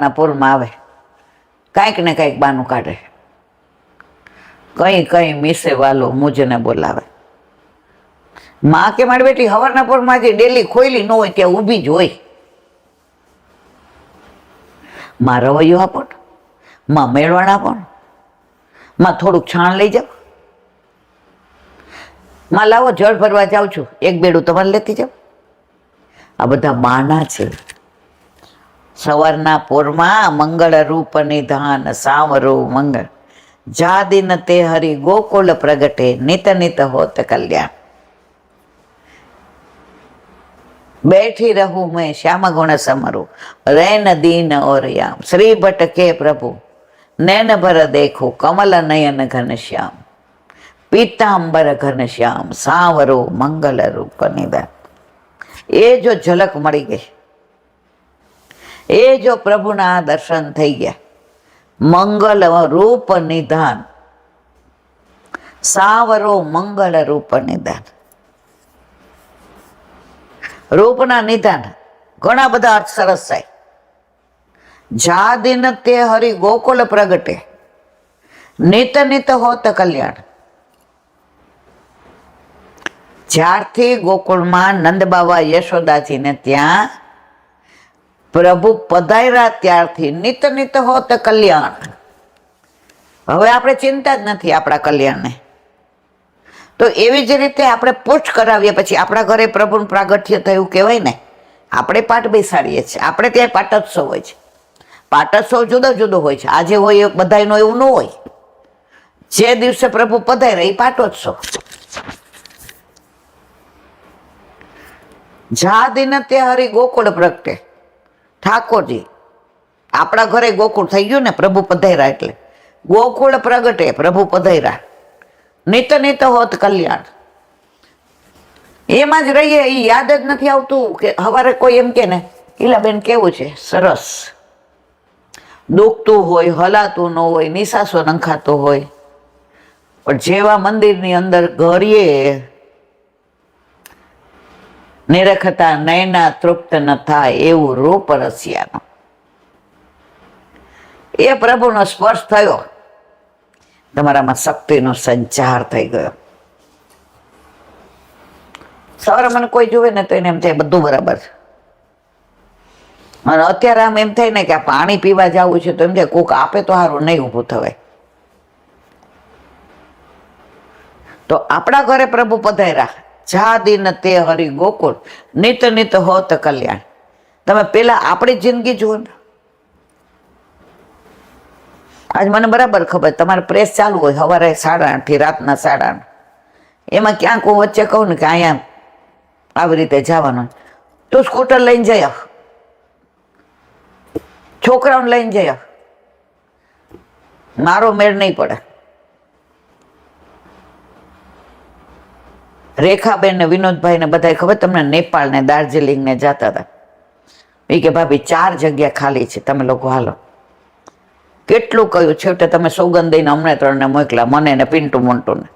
પૂરમાં આવે, કાંઈક ને કાંઈક બાનું કાઢે, કઈ મીસે વાલો મુજને બોલાવે. માં કે મારી બેટી સવારના પૂરમાં જે ડેલી ખોઈલી ન હોય ત્યાં ઊભી જ હોય. માં રવૈયો આપો, માં મેળવણ આપો, માં થોડુંક છાણ લઈ જાઓ, માં લાવો જળ ભરવા જાઉં છું, એક બેડું તમારે લેતી જાઓ. આ બધા માના છે. સવારના પોરમાં મંગળ રૂપ નિધાન સાવરો મંગળ, જા દિન તે હરિ ગોકુળ પ્રગટે, નિત નિત હોત કલ્યાણ. बैठी रहूं मैं श्याम गुण समरू, रैन दीन और याम. श्री भट्ट के प्रभु नैन भर देखो, कमल नयन घन श्याम, पीतांबर घन श्याम, सांवरो मंगल रूप निधान. એ જો ઝલક મળી ગઈ, એ જો પ્રભુના દર્શન થઈ ગયા, મંગલ રૂપ નિધાન, સાવરો મંગળ રૂપ નિધાન. રૂપના નિધાન ઘણા બધા અર્થ સરસ થાય. જા દિન તે હરિ ગોકુળ પ્રગટે, નિત નિત હોત કલ્યાણ. જ્યારથી ગોકુળમાં નંદ બાબા યશોદાજીને ત્યાં પ્રભુ પધાર્યા ત્યારથી નિત નિત હોત કલ્યાણ. હવે આપણે ચિંતા જ નથી આપણા કલ્યાણને. તો એવી જ રીતે આપણે પુષ્ટ કરાવીએ પછી આપણા ઘરે પ્રભુનું પ્રાગટ્ય થયું કહેવાય ને. આપણે પાઠ બેસાડીએ છીએ, આપણે ત્યાં પાટોત્સવ હોય છે. પાટોત્સવ જુદો જુદો હોય છે. આજે હોય બધાયનો એવું ન હોય. જે દિવસે પ્રભુ પધારે એ પાટોત્સવ. જા દિન તે હરિ ગોકુળ પ્રગટે, ઠાકોરજી આપણા ઘરે ગોકુળ થઈ ગયું ને, પ્રભુ પધાર્યા એટલે ગોકુળ પ્રગટે, પ્રભુ પધાર્યા. નિત નિત હોત કલ્યાણ. એમાં જ રહીએ, એ યાદ જ નથી આવતું કે સવારે કોઈ એમ કે ને ઈલાબેન કેવું છે, સરસ. દુખતું હોય, હલાતું ન હોય, નિશાસો નંખાતો હોય, પણ જેવા મંદિરની અંદર ઘરીએ નિરખતા નયના તૃપ્ત ન થાય એવું રૂપ રસિયાનો. એ પ્રભુનો સ્પર્શ થયો, તમારામાં શક્તિનો સંચાર થઈ ગયો. સવારે મને કોઈ જુએ ને તો એને એમ થાય બધું બરાબર છે. અને અત્યારે આમ એમ થાય ને કે આ પાણી પીવા જવું છે તો એમ થાય કોક આપે તો સારું, નહીં ઊભું થવાય. તો આપણા ઘરે પ્રભુ પધાર્યા, જા દિન તે હરિ ગોકુળ, નિત નિત હોત કલ્યાણ. તમે પેલા આપણી જિંદગી જુઓ ને. આજ મને બરાબર ખબર, તમારે પ્રેસ ચાલુ હોય સવારે 8:30 થી રાતના 8:30. એમાં ક્યાંક હું વચ્ચે કહું ને કે અહીંયા આવી રીતે જવાનું, તું સ્કૂટર લઈને જઈ આવ, છોકરાઓને લઈને જઈ આવ, મારો મેળ નહીં પડે. રેખાબેન ને વિનોદભાઈ ને બધા ખબર તમને નેપાળ ને દાર્જિલિંગ ને જતા હતા. એ કે ભાભી 4 જગ્યા ખાલી છે, તમે લોકો હાલો. કેટલું કહ્યું, છેવટે તમે સોગંદ દઈને અમને 3ને મોકલા, મને ને પિન્ટુ મોન્ટુને,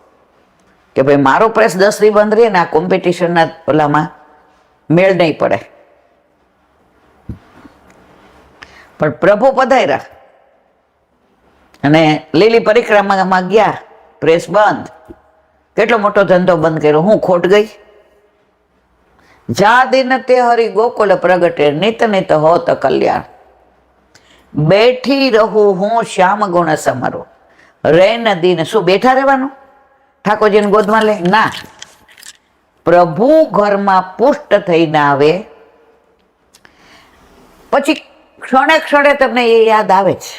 કે ભાઈ મારો પ્રેસ 10 દી બંધ રહે ને આ કોમ્પિટિશનના ઓલામાં મેળ નહીં પડે. પણ પ્રભુ પધાર્યા અને લીલી પરિક્રમામાં ગયા, પ્રેસ બંધ. કેટલો મોટો ધંધો બંધ કર્યો, હું ખોટ ગઈ. જા દિન તે હરિ ગોકુળ પ્રગટે, નિત નિત હોત કલ્યાણ. બેઠી રહું હું શ્યામ ગુણ સમરો, રે નદીને. શું બેઠા રહેવાનું ઠાકોરજીને ગોદમાં લે? ના. પ્રભુ ઘરમાં પુષ્ટ થઈને આવે પછી ક્ષણે ક્ષણે તમને એ યાદ આવે છે.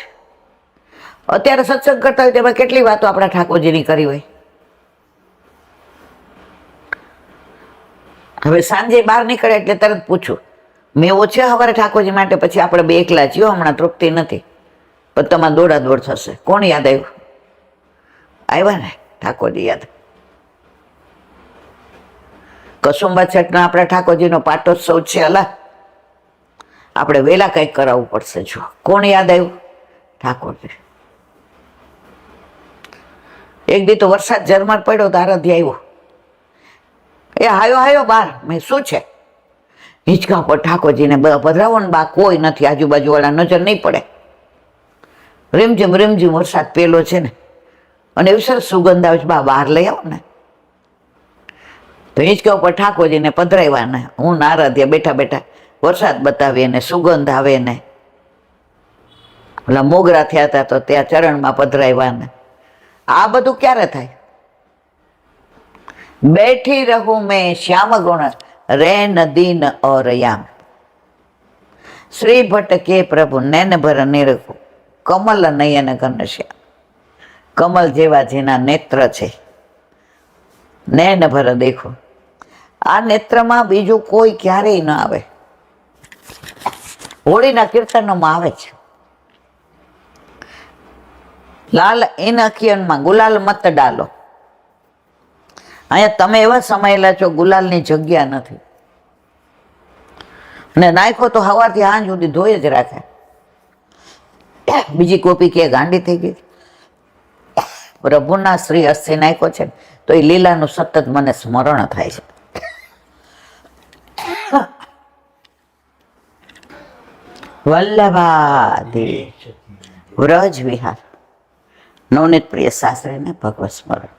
અત્યારે સત્સંગ કરતા હોય તેમાં કેટલી વાતો આપણા ઠાકોરજીની કરી હોય. હવે સાંજે બહાર નીકળે એટલે તરત પૂછું, મેવો છે સવારે ઠાકોરજી માટે? પછી આપણે બે એકલા છીએ, હમણાં તૃપ્તિ નથી, પણ તમારે દોડા દોડ થશે. કોણ યાદ આવ્યું? આવ્યા ને ઠાકોરજી યાદ. કસુંબા છઠનો આપણા ઠાકોરજીનો પાટોત્સવ છે. અલા આપણે વહેલા કંઈક કરાવવું પડશે. જો કોણ યાદ આવ્યું? ઠાકોરજી. એક દી તો વરસાદ ઝરમર પડ્યો તો આરાધ્ય આવ્યો. એ હાયો હાયો બાર. મેં શું છે? હિંચકા પર ઠાકોરજીને પધરાવો ને બા, કોઈ નથી, આજુબાજુ વાળા નજર નહીં પડે. રીમઝીમ વરસાદ પેલો છે ને, અને એવી સરસ સુગંધ આવે છે, બા બહાર લઈ આવો ને. તો હિંચકા ઉપર ઠાકોરજીને પધરાવ્યા ને હું નારાધ્યા બેઠા બેઠા વરસાદ બતાવીએ ને સુગંધ આવે ને. ઓલા મોગરા થયા હતા તો ત્યાં ચરણમાં પધરાવ્યા ને. આ બધું ક્યારે થાય? बैठी रहूं मैं श्याम गुण, रैन दीन और याम. શ્રી ભટ્ટ કે પ્રભુ નૈન ભર નિરખો, કમલ નયન ઘનશ્યામ. કમલ જેવા જેના નેત્ર છે, નૈન ભર દેખો. આ નેત્રમાં બીજું કોઈ ક્યારેય ન આવે. હોળીના કીર્તનોમાં આવે છે, લાલ ઇન અખિયનમાં ગુલાલ મત ડાલો. અહીંયા તમે એવા સમાયેલા છો, ગુલાલની જગ્યા નથી. અને નાખો તો સવારથી સાંજ સુધી ધોઈ જ રાખે. બીજી કોપી કે ગાંડી થઈ ગઈ. પ્રભુના શ્રી હસ્તે નાખ્યો છે તો એ લીલાનું સતત મને સ્મરણ થાય છે. વલ્લભાદી વ્રજ વિહાર, નવનીત પ્રિય શાસ્ત્રીને ભગવત સ્મરણ.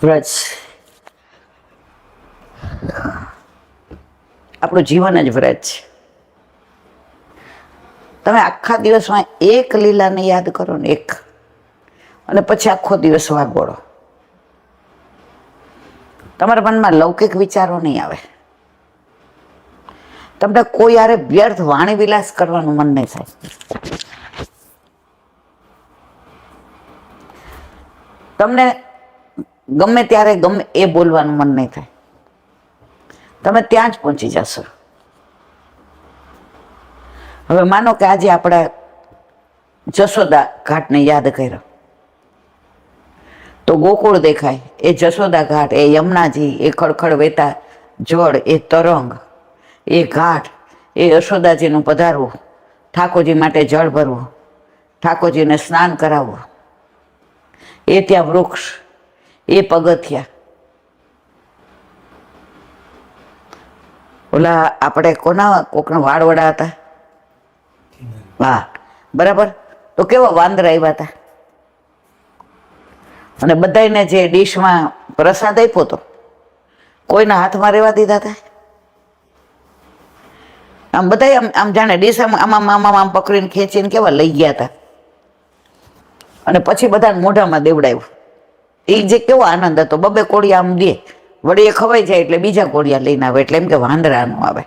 વ્રજ આપણું જીવન જ વ્રજ છે. તમે આખા દિવસમાં એક લીલાને યાદ કરો ને, એક, અને પછી આખો દિવસ વાગોળો. તમારા મનમાં લૌકિક વિચારો નહીં આવે. તમને કોઈ યારે વ્યર્થ વાણી વિલાસ કરવાનું મન નહીં થાય. તમને ગમે ત્યારે ગમે એ બોલવાનું મન નહીં થાય. તમે ત્યાં જ પહોંચી જશો. હવે માનો કે આજે આપણે જશોદા ઘાટને યાદ કર્યો તો ગોકુળ દેખાય, એ જશોદા ઘાટ, એ યમુનાજી, એ ખડખડ વહેતા જળ, એ તરંગ, એ ઘાટ, એ યશોદાજીનું પધારવું, ઠાકોરજી માટે જળ ભરવું, ઠાકોરજીને સ્નાન કરાવવું, એ ત્યાં વૃક્ષ, એ પગથિયા. ઓલા આપણે કોકના વાળવડા હતા, હા બરાબર, તો કેવા વાંદરા આવ્યા હતા. અને બધાને જે ડીશમાં પ્રસાદ આપ્યો હતો, કોઈના હાથમાં રહેવા દીધા હતા. આમ બધા આમ જાણે ડીશ આમ પકડીને ખેંચીને કેવા લઈ ગયા હતા. અને પછી બધાને મોઢામાં દેવડાવ્યું. એ જે કેવો આનંદ હતો. બબે કોળિયા આમ દે, વળી એ ખવાઈ જાય એટલે બીજા કોળિયા લઈને આવે, એટલે એમ કે વાંદરા નો આવે.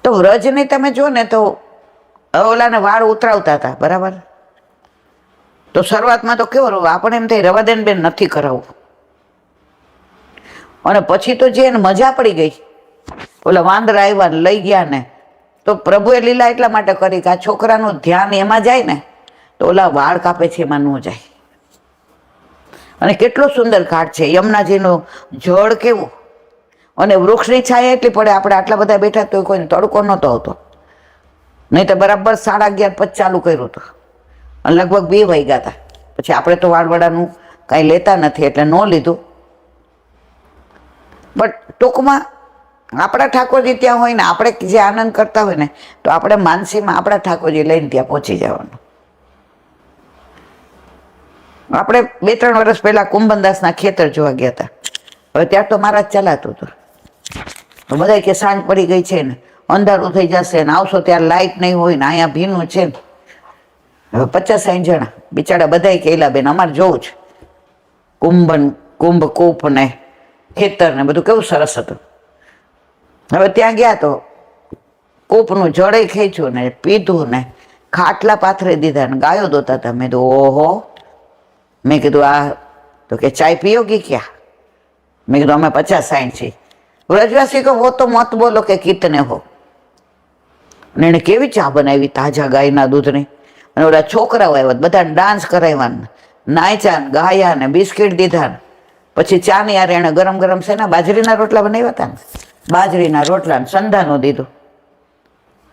તો વ્રજને તમે જો ને તો ઓલાને વાળ ઉતરાવતા હતા, બરાબર. તો શરૂઆતમાં તો કેવો આપણે એમ થાય રવા દે ને બેન, નથી કરાવવું. અને પછી તો જે એને મજા પડી ગઈ, ઓલા વાંદરા આવ્યા ને લઈ ગયા ને, તો પ્રભુએ લીલા એટલા માટે કરી કે આ છોકરાનું ધ્યાન એમાં જાય ને તો ઓલા વાળ કાપે છે એમાં ન જાય. અને કેટલો સુંદર ઘાટ છે, યમુનાજીનું જળ કેવું, અને વૃક્ષની છાયા એટલી પડે. આપણે આટલા બધા બેઠા તો કોઈને તડકો નહોતો આવતો, નહીં તો બરાબર 11:30 ચાલુ કર્યું હતું અને લગભગ 2 વાગ્યા હતા. પછી આપણે તો વાળવડાનું કાંઈ લેતા નથી એટલે ન લીધું. બટ ટૂંકમાં આપણા ઠાકોરજી ત્યાં હોય ને, આપણે જે આનંદ કરતા હોય ને, તો આપણે માનસીમાં આપણા ઠાકોરજી લઈને ત્યાં પહોંચી જવાનું. આપણે 2-3 વર્ષ પહેલા કુંભનદાસના ખેતર જોવા ગયા હતા. હવે ત્યાં તો મહારાજ ચલાતું હતું. બધા કે સાંજ પડી ગઈ છે ને, અંધારું થઈ જશે ને, આવશો ત્યારે લાઇટ નહીં હોય ને, અહીંયા ભીનું છે ને. હવે 50-60 જણા બિચારા બધા કે એલાબેન અમારે જોવું છે. કુંભકૂપ ને ખેતર ને બધું કેવું સરસ હતું. હવે ત્યાં ગયા તો કૂપનું જળે ખેંચ્યું ને, પીધું ને, ખાટલા પાથરે દીધા ને, ગાયો દોતા હતા. મેં કીધું ઓહો. મેં કીધું આ તો કે ચાય પીઓગી ક્યાં? મેં કીધું અમે 50-60 છીએ. વ્રજવાસી કહો વો તો મત બોલો કે કિતને હો. અને એને કેવી ચા બનાવી, તાજા ગાયના દૂધની. અને ઓલા છોકરાઓ આવ્યા, બધાને ડાન્સ કરાવ્યા, નાચ્યા ને ગાયા ને બિસ્કીટ દીધા ને. પછી ચા ની યાર એને ગરમ ગરમ છે ને બાજરીના રોટલા બનાવ્યા હતા ને, બાજરીના રોટલા ને સંધાનું દીધું.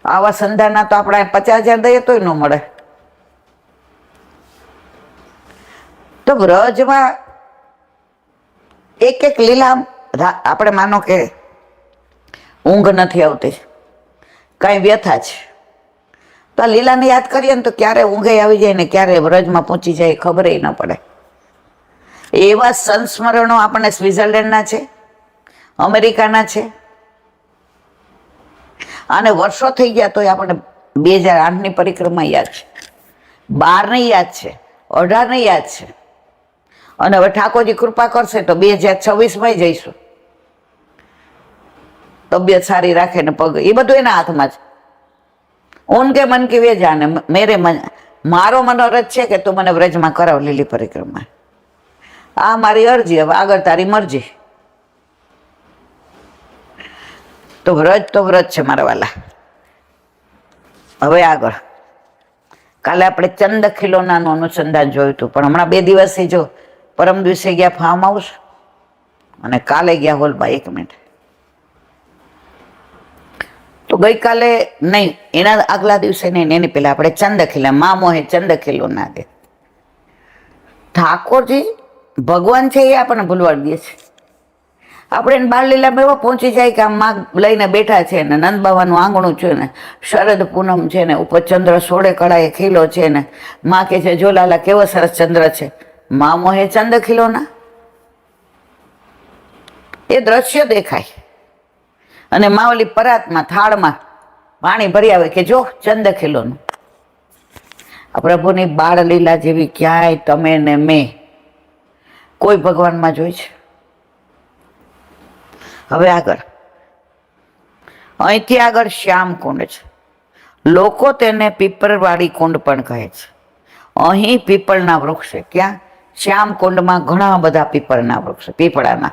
આવા સંધાના તો આપણે 50,000 દઈએ તોય ન મળે. તો વ્રજમાં એક લીલા, આપણે માનો કે ઊંઘ નથી આવતી, કાંઈ વ્યથા છે, તો આ લીલાને યાદ કરીએ ને તો ક્યારે ઊંઘે આવી જાય ને ક્યારે વ્રજમાં પહોંચી જાય ખબર ન પડે. એવા સંસ્મરણો આપણને સ્વિટ્ઝરલેન્ડના છે, અમેરિકાના છે. અને વર્ષો થઈ ગયા તોય આપણને 2008ની પરિક્રમા યાદ છે, 12ની યાદ છે, 18ની યાદ છે. અને હવે ઠાકોરજી કૃપા કરશે તો 2026માં જઈશું. તબિયત સારી રાખે ને પગ, એ બધું એના હાથમાં છે. ઉનકે મન કી વે જાને. મારો મનોરથ છે કે તું મને વ્રજમાં કરાવ લીલી પરિક્રમા. આ મારી અરજી, હવે આગળ તારી મરજી. તો વ્રત છે મારા વાલા. હવે આગળ કાલે આપણે ચંદખિલોનાનું અનુસંધાન જોયું હતું, પણ હમણાં 2 દિવસથી જો પરમ દિવસે ગયા ફાર્મ હાઉસ અને કાલે ગયા હોલમાં. 1 મિનિટ, તો ગઈકાલે નહીં, એના આગલા દિવસે નહીં, એની પહેલા આપણે ચંદખિલા, મા મોહે ચંદખિલોના દે. ઠાકોરજી ભગવાન છે એ આપણને ભૂલવાડી દે છે. આપણે એને બાળલીલામાં એવા પહોંચી જાય કે આમ માં લઈને બેઠા છે ને, નંદ બાવાનું આંગણું છે ને, શરદ પૂનમ છે ને, ઉપર ચંદ્ર 16 કળાએ ખીલો છે ને, માં કે છે જો લાલા કેવો સરસ ચંદ્ર છે. મા મોહે ચંદ ખીલોના, એ દ્રશ્ય દેખાય. અને માવલી પરાતમાં થાળમાં પાણી ભરી આવે કે જો ચંદ ખીલોનું. આ પ્રભુની બાળલીલા જેવી ક્યાંય તમે ને મેં કોઈ ભગવાનમાં જોઈ છે? હવે આગળ, અહીંથી આગળ શ્યામ કુંડ છે. લોકો તેને પીપળવાળી કુંડ પણ કહે છે. અહીં પીપળના વૃક્ષ છે. ક્યાં? શ્યામ કુંડમાં ઘણા બધા પીપળના વૃક્ષ, પીપળાના,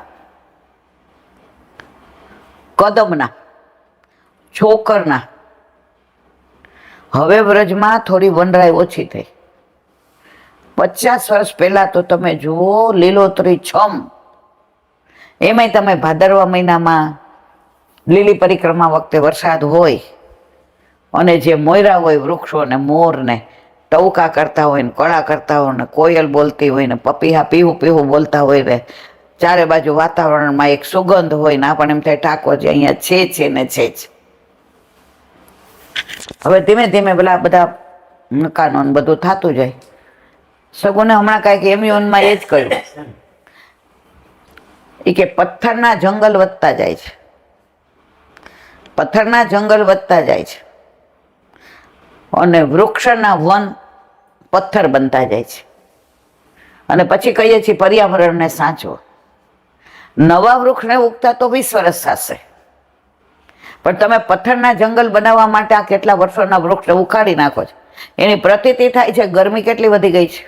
કદમના, છોકરના. હવે વ્રજમાં થોડી વનરાઈ ઓછી થઈ. 50 વર્ષ પહેલા તો તમે જુઓ લીલોતરી છમ. એમાંય તમે ભાદરવા મહિનામાં લીલી પરિક્રમા વખતે વરસાદ હોય અને જે મોયરા હોય વૃક્ષો ને મોર ને ટવકા કરતા હોય ને કળા કરતા હોય ને કોયલ બોલતી હોય ને પપીહા પીહું પીહું બોલતા હોય ને ચારે બાજુ વાતાવરણમાં એક સુગંધ હોય ને આપણને એમ થાય ઠાકોરજી અહીંયા છે ને છે જ. હવે ધીમે ધીમે પેલા બધા મકાનો ને બધું થતું જાય. સગુને હમણાં કાંઈક એમ્યુનમાં એ જ કહ્યું એ કે પથ્થરના જંગલ વધતા જાય છે, પથ્થરના જંગલ વધતા જાય છે અને વૃક્ષના વન પથ્થર બનતા જાય છે. અને પછી કહીએ છીએ પર્યાવરણને સાચવો. નવા વૃક્ષને ઉગતા તો 20 વર્ષ થશે, પણ તમે પથ્થરના જંગલ બનાવવા માટે આ કેટલા વર્ષોના વૃક્ષ ઉખાડી નાખો છો. એની પ્રતીતિ થાય છે ગરમી કેટલી વધી ગઈ છે.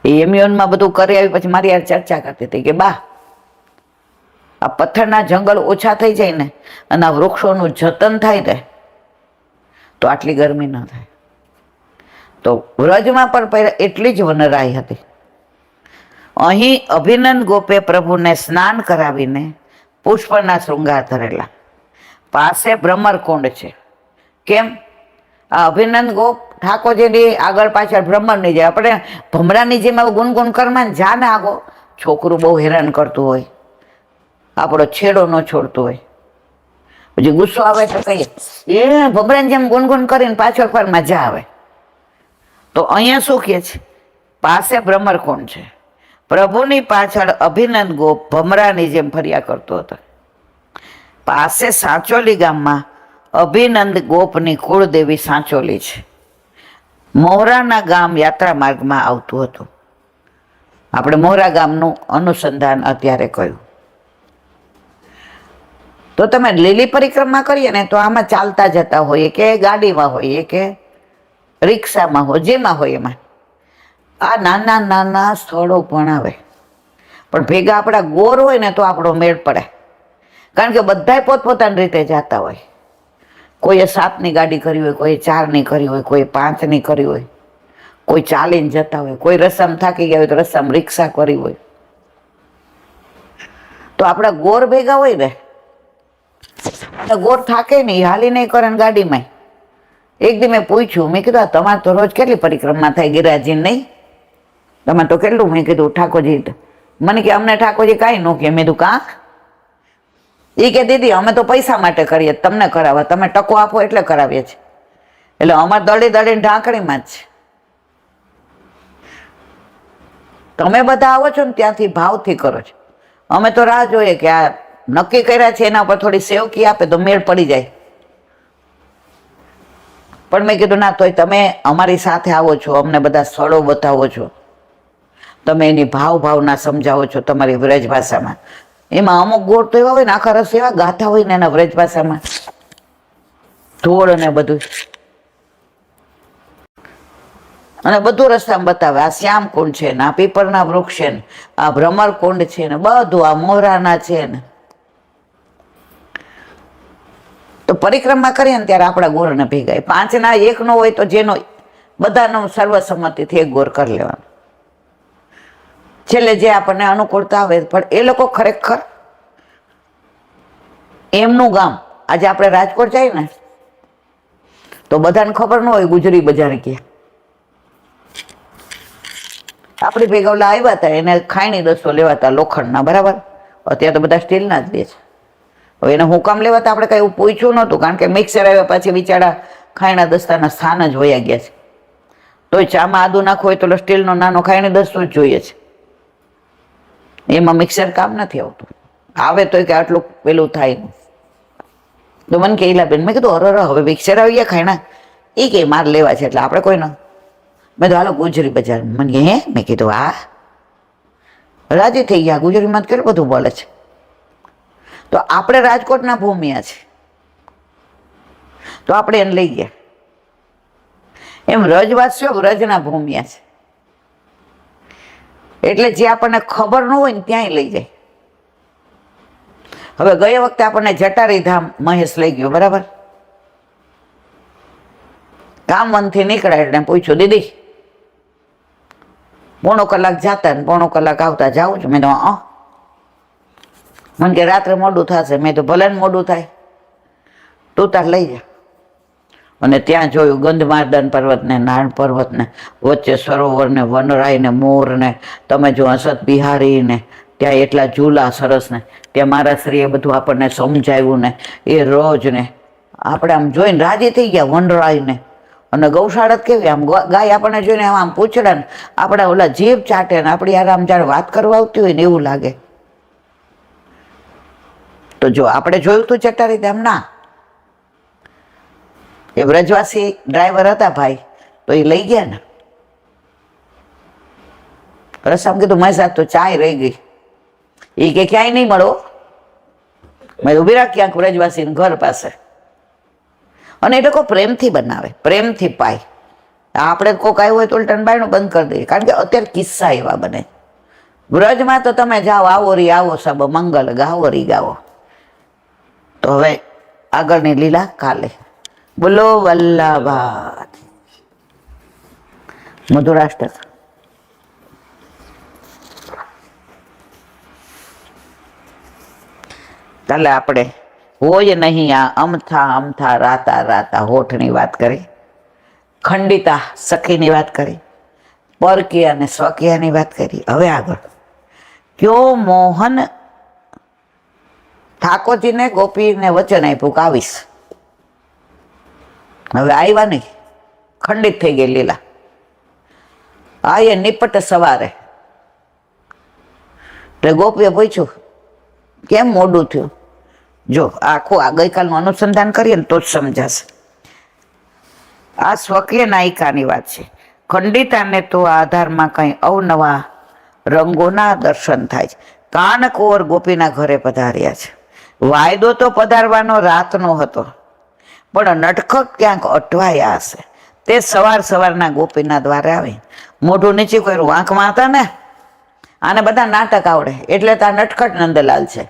એ એમ્યુનમાં બધું કરી આવી પછી મારી યાર ચર્ચા કરતી હતી કે બા આ પથ્થરના જંગલ ઓછા થઈ જાય ને અને આ વૃક્ષોનું જતન થાય ને તો આટલી ગરમી ન થાય. તો વ્રજમાં પણ પહેલા એટલી જ વનરાઈ હતી. અહીં અભિનંદ ગોપે પ્રભુને સ્નાન કરાવીને પુષ્પના શૃંગાર ધરેલા. પાસે ભ્રમરકુંડ છે. કેમ? આ અભિનંદ ગોપ ઠાકોરજીની આગળ પાછળ ભ્રમરની જાય. આપણે ભમરાની જેમ ગુનગુન કરવાનું જા ને આગો છોકરું બહુ હેરાન કરતું હોય, આપણો છેડો ન છોડતું હોય, પછી ગુસ્સો આવે તો કહીએ એ ભમરાની જેમ ગુનગુન કરીને પાછળ પર મજા આવે. તો અહીંયા શું કહે છે? પાસે ભ્રમરકુંડ છે. પ્રભુની પાછળ અભિનંદ ગોપ ભમરાની જેમ ફર્યા કરતો હતો. પાસે સાંચોલી ગામમાં અભિનંદ ગોપની કુળદેવી સાંચોલી છે. મોહરાના ગામ યાત્રા માર્ગમાં આવતું હતું. આપણે મોહરા ગામનું અનુસંધાન અત્યારે કહ્યું. તો તમે લીલી પરિક્રમા કરીએ ને તો આમાં ચાલતા જતા હોઈએ કે ગાડીમાં હોઈએ કે રિક્ષામાં હોય, જેમાં હોય એમાં આ નાના નાના સ્થળો પણ આવે. પણ ભેગા આપણા ગોર હોય ને તો આપણો મેળ પડે, કારણ કે બધાય પોતપોતાની રીતે જતા હોય. કોઈએ 7ની ગાડી કરી હોય, કોઈ 4ની કરી હોય, કોઈ 5ની કરી હોય, કોઈ ચાલીને જતા હોય, કોઈ રસમ થાકી ગયા હોય તો રસમ રિક્ષા કરી હોય. તો આપણા ગોર ભેગા હોય ને, ગોર થાકે નહીં, હાલી નહીં કરે ગાડીમાં. એક દી મેં પૂછ્યું, મેં કીધું તમારે તો રોજ કેટલી પરિક્રમા થાય ગિરાજી? નહીં, તમે તો કેટલું? મેં કીધું ઠાકોરજી. મને કે અમને ઠાકોરજી કાંઈ ન કે. મેં કીધું કાં? એ કે દીદી અમે તો પૈસા માટે કરીએ, તમને કરાવવા, તમે ટકો આપો એટલે કરાવીએ છીએ. એટલે અમારે દળી દળીને ઢાંકણીમાં જ છે. તમે બધા આવો છો ને ત્યાંથી ભાવથી કરો છો. અમે તો રાહ જોઈએ કે આ નક્કી કર્યા છે એના ઉપર થોડી સેવકી આપે તો મેળ પડી જાય. પણ મેં કીધું ના, તોય તમે અમારી સાથે આવો છો, અમને બધા સ્થળો બતાવો છો, તમે એની ભાવના સમજાવો છો તમારી વ્રજ ભાષામાં, એમાં અમુક ગોળ તો એવા હોય ને, આખા રસ એવા ગાથા હોય ને એના વ્રજ ભાષામાં, ઢોળ ને બધું, અને બધું રસ્તામાં બતાવે. આ શ્યામ કુંડ છે ને, આ પીપળના વૃક્ષ છે ને, આ ભ્રમર કુંડ છે ને, બધું આ મોરાના છે ને. તો પરિક્રમા કરીએ ને ત્યારે આપણા ગોળને ભેગાય. 5ના 1 નો હોય તો જેનો બધાનો સર્વસંમતિથી 1 ગોળ કરી લેવાનો. છેલ્લે જે આપણને અનુકૂળતા આવે. પણ એ લોકો ખરેખર એમનું ગામ, આજે આપણે રાજકોટ જઈએ ને તો બધાને ખબર ન હોય ગુજરી બજાર ક્યાં. આપણી ભેગા ઓલા આવ્યા હતા, એને ખાયણી દસ્તો લેવા હતા લોખંડના, બરાબર. અત્યારે તો બધા સ્ટીલના જ લે છે. હવે એને હું કામ લેવા હતા આપણે કઈ એવું પૂછ્યું નહોતું, કારણ કે મિક્સર આવ્યા પછી બિચારા ખાયણા દસ્તાના સ્થાન જ વયા ગયા છે. તો ચામાં આદુ નાખવું હોય તો સ્ટીલનો નાનો ખાયણી દસ્તો જ જોઈએ છે. એમાં મિક્સર કામ નથી આવતું. આવે તો કે આટલું પેલું થાય. તો મને કે ઈલાબેન, મેં કીધું અરે હવે મિક્સર આવી ગયા ખાયણા, એ કે માર લેવા છે એટલે આપણે કોઈ ન. મેં તો હાલો ગુજરી બજાર. મને કે હે? મેં કીધું હા. રાજી થઈ ગયા. ગુજરીમાં કેટલું બધું બોલે છે. તો આપણે રાજકોટના ભૂમિયા છે તો આપણે એને લઈ ગયા. એમ રજવાસીઓ વ્રજના ભૂમિયા છે એટલે જે આપણને ખબર ન હોય ને ત્યાંય લઈ જાય. હવે ગયા વખતે આપણને જટારી ધામ મહેશ લઈ ગયો, બરાબર. કામ વનથી નીકળ્યા એટલે પૂછ્યું, દીદી 1.5 કલાક જાતા ને 1.5 કલાક આવતા, જાઉં છું? મેં તો મને કે રાત્રે મોડું થશે. મેં તો ભલે મોડું થાય, તું તાર લઈ જા. અને ત્યાં જોયું ગંધમાર્દન પર્વત ને, નારાયણ પર્વત ને, વચ્ચે સરોવર ને, વનરાય ને, મોર ને, તમે જો અસત બિહારી ને, ત્યાં એટલા ઝૂલા સરસ ને, ત્યાં મારા શ્રીએ બધું આપણને સમજાવ્યું ને, એ રોજ ને આપણે આમ જોઈને રાજી થઈ ગયા. વનરાય ને, અને ગૌશાળા કેવી, આમ ગાય આપણને જોઈને આમ પૂછડા ને આપણા ઓલા જીભ ચાટે ને આપણી યાર આમ જ્યારે વાત કરવા આવતી હોય ને એવું લાગે. તો જો આપણે જોયું તું જટારી ધામ ના, એ વ્રજવાસી ડ્રાઈવર હતા ભાઈ, તો એ લઈ ગયા ને. રસ્તામાં કીધું મારી સાથે તો ચાય રહી ગઈ. એ કે ક્યાંય નહીં મળો. મેં ઉભી રાખ ક્યાંક વ્રજવાસીને ઘર પાસે. અને એ લોકો પ્રેમથી બનાવે, પ્રેમથી પાય. આપણે કોક આવ્યું હોય તો ઉલટન બાયણું બંધ કરી દઈએ, કારણ કે અત્યારે કિસ્સા એવા બને. વ્રજમાં તો તમે જાઓ, આવો રી આવો સબ મંગલ ગાવો રી ગાવો. તો હવે આગળની લીલા કાલે. બોલો વલ્લભા મધુરાષ્ટ્ર. કાલે આપણે હોય નહીં આ અમથા અમથા રાતા રાતા હોઠની વાત કરી, ખંડિતા સખીની વાત કરી, પરકીય અને સ્વકીયાની વાત કરી. હવે આગળ કયો મોહન ઠાકોરજીને ગોપીને વચન આપ્યું કે આવીશ. હવે આવ્યા નહીં, ખંડિત થઈ ગઈ લીલા. આ એ નિપટ સવારે એટલે ગોપીએ પૂછ્યું કેમ મોડું થયું. જો આખું આ ગઈકાલનું અનુસંધાન કરીએ ને તો જ સમજાશે. આ સ્વકીય નાયિકાની વાત છે. ખંડિતાને તો આ આધારમાં કંઈ અવનવા રંગોના દર્શન થાય છે. કાનકોર ગોપીના ઘરે પધાર્યા છે. વાયદો તો પધારવાનો રાતનો હતો, પણ નટખટ ક્યાંક અટવાયા હશે. તે સવારના ગોપીના દ્વારે આવી મોઢું નીચે કર્યું. વાંકમાં હતા ને, આને બધા નાટક આવડે એટલે તો આ નટખટ નંદલાલ છે.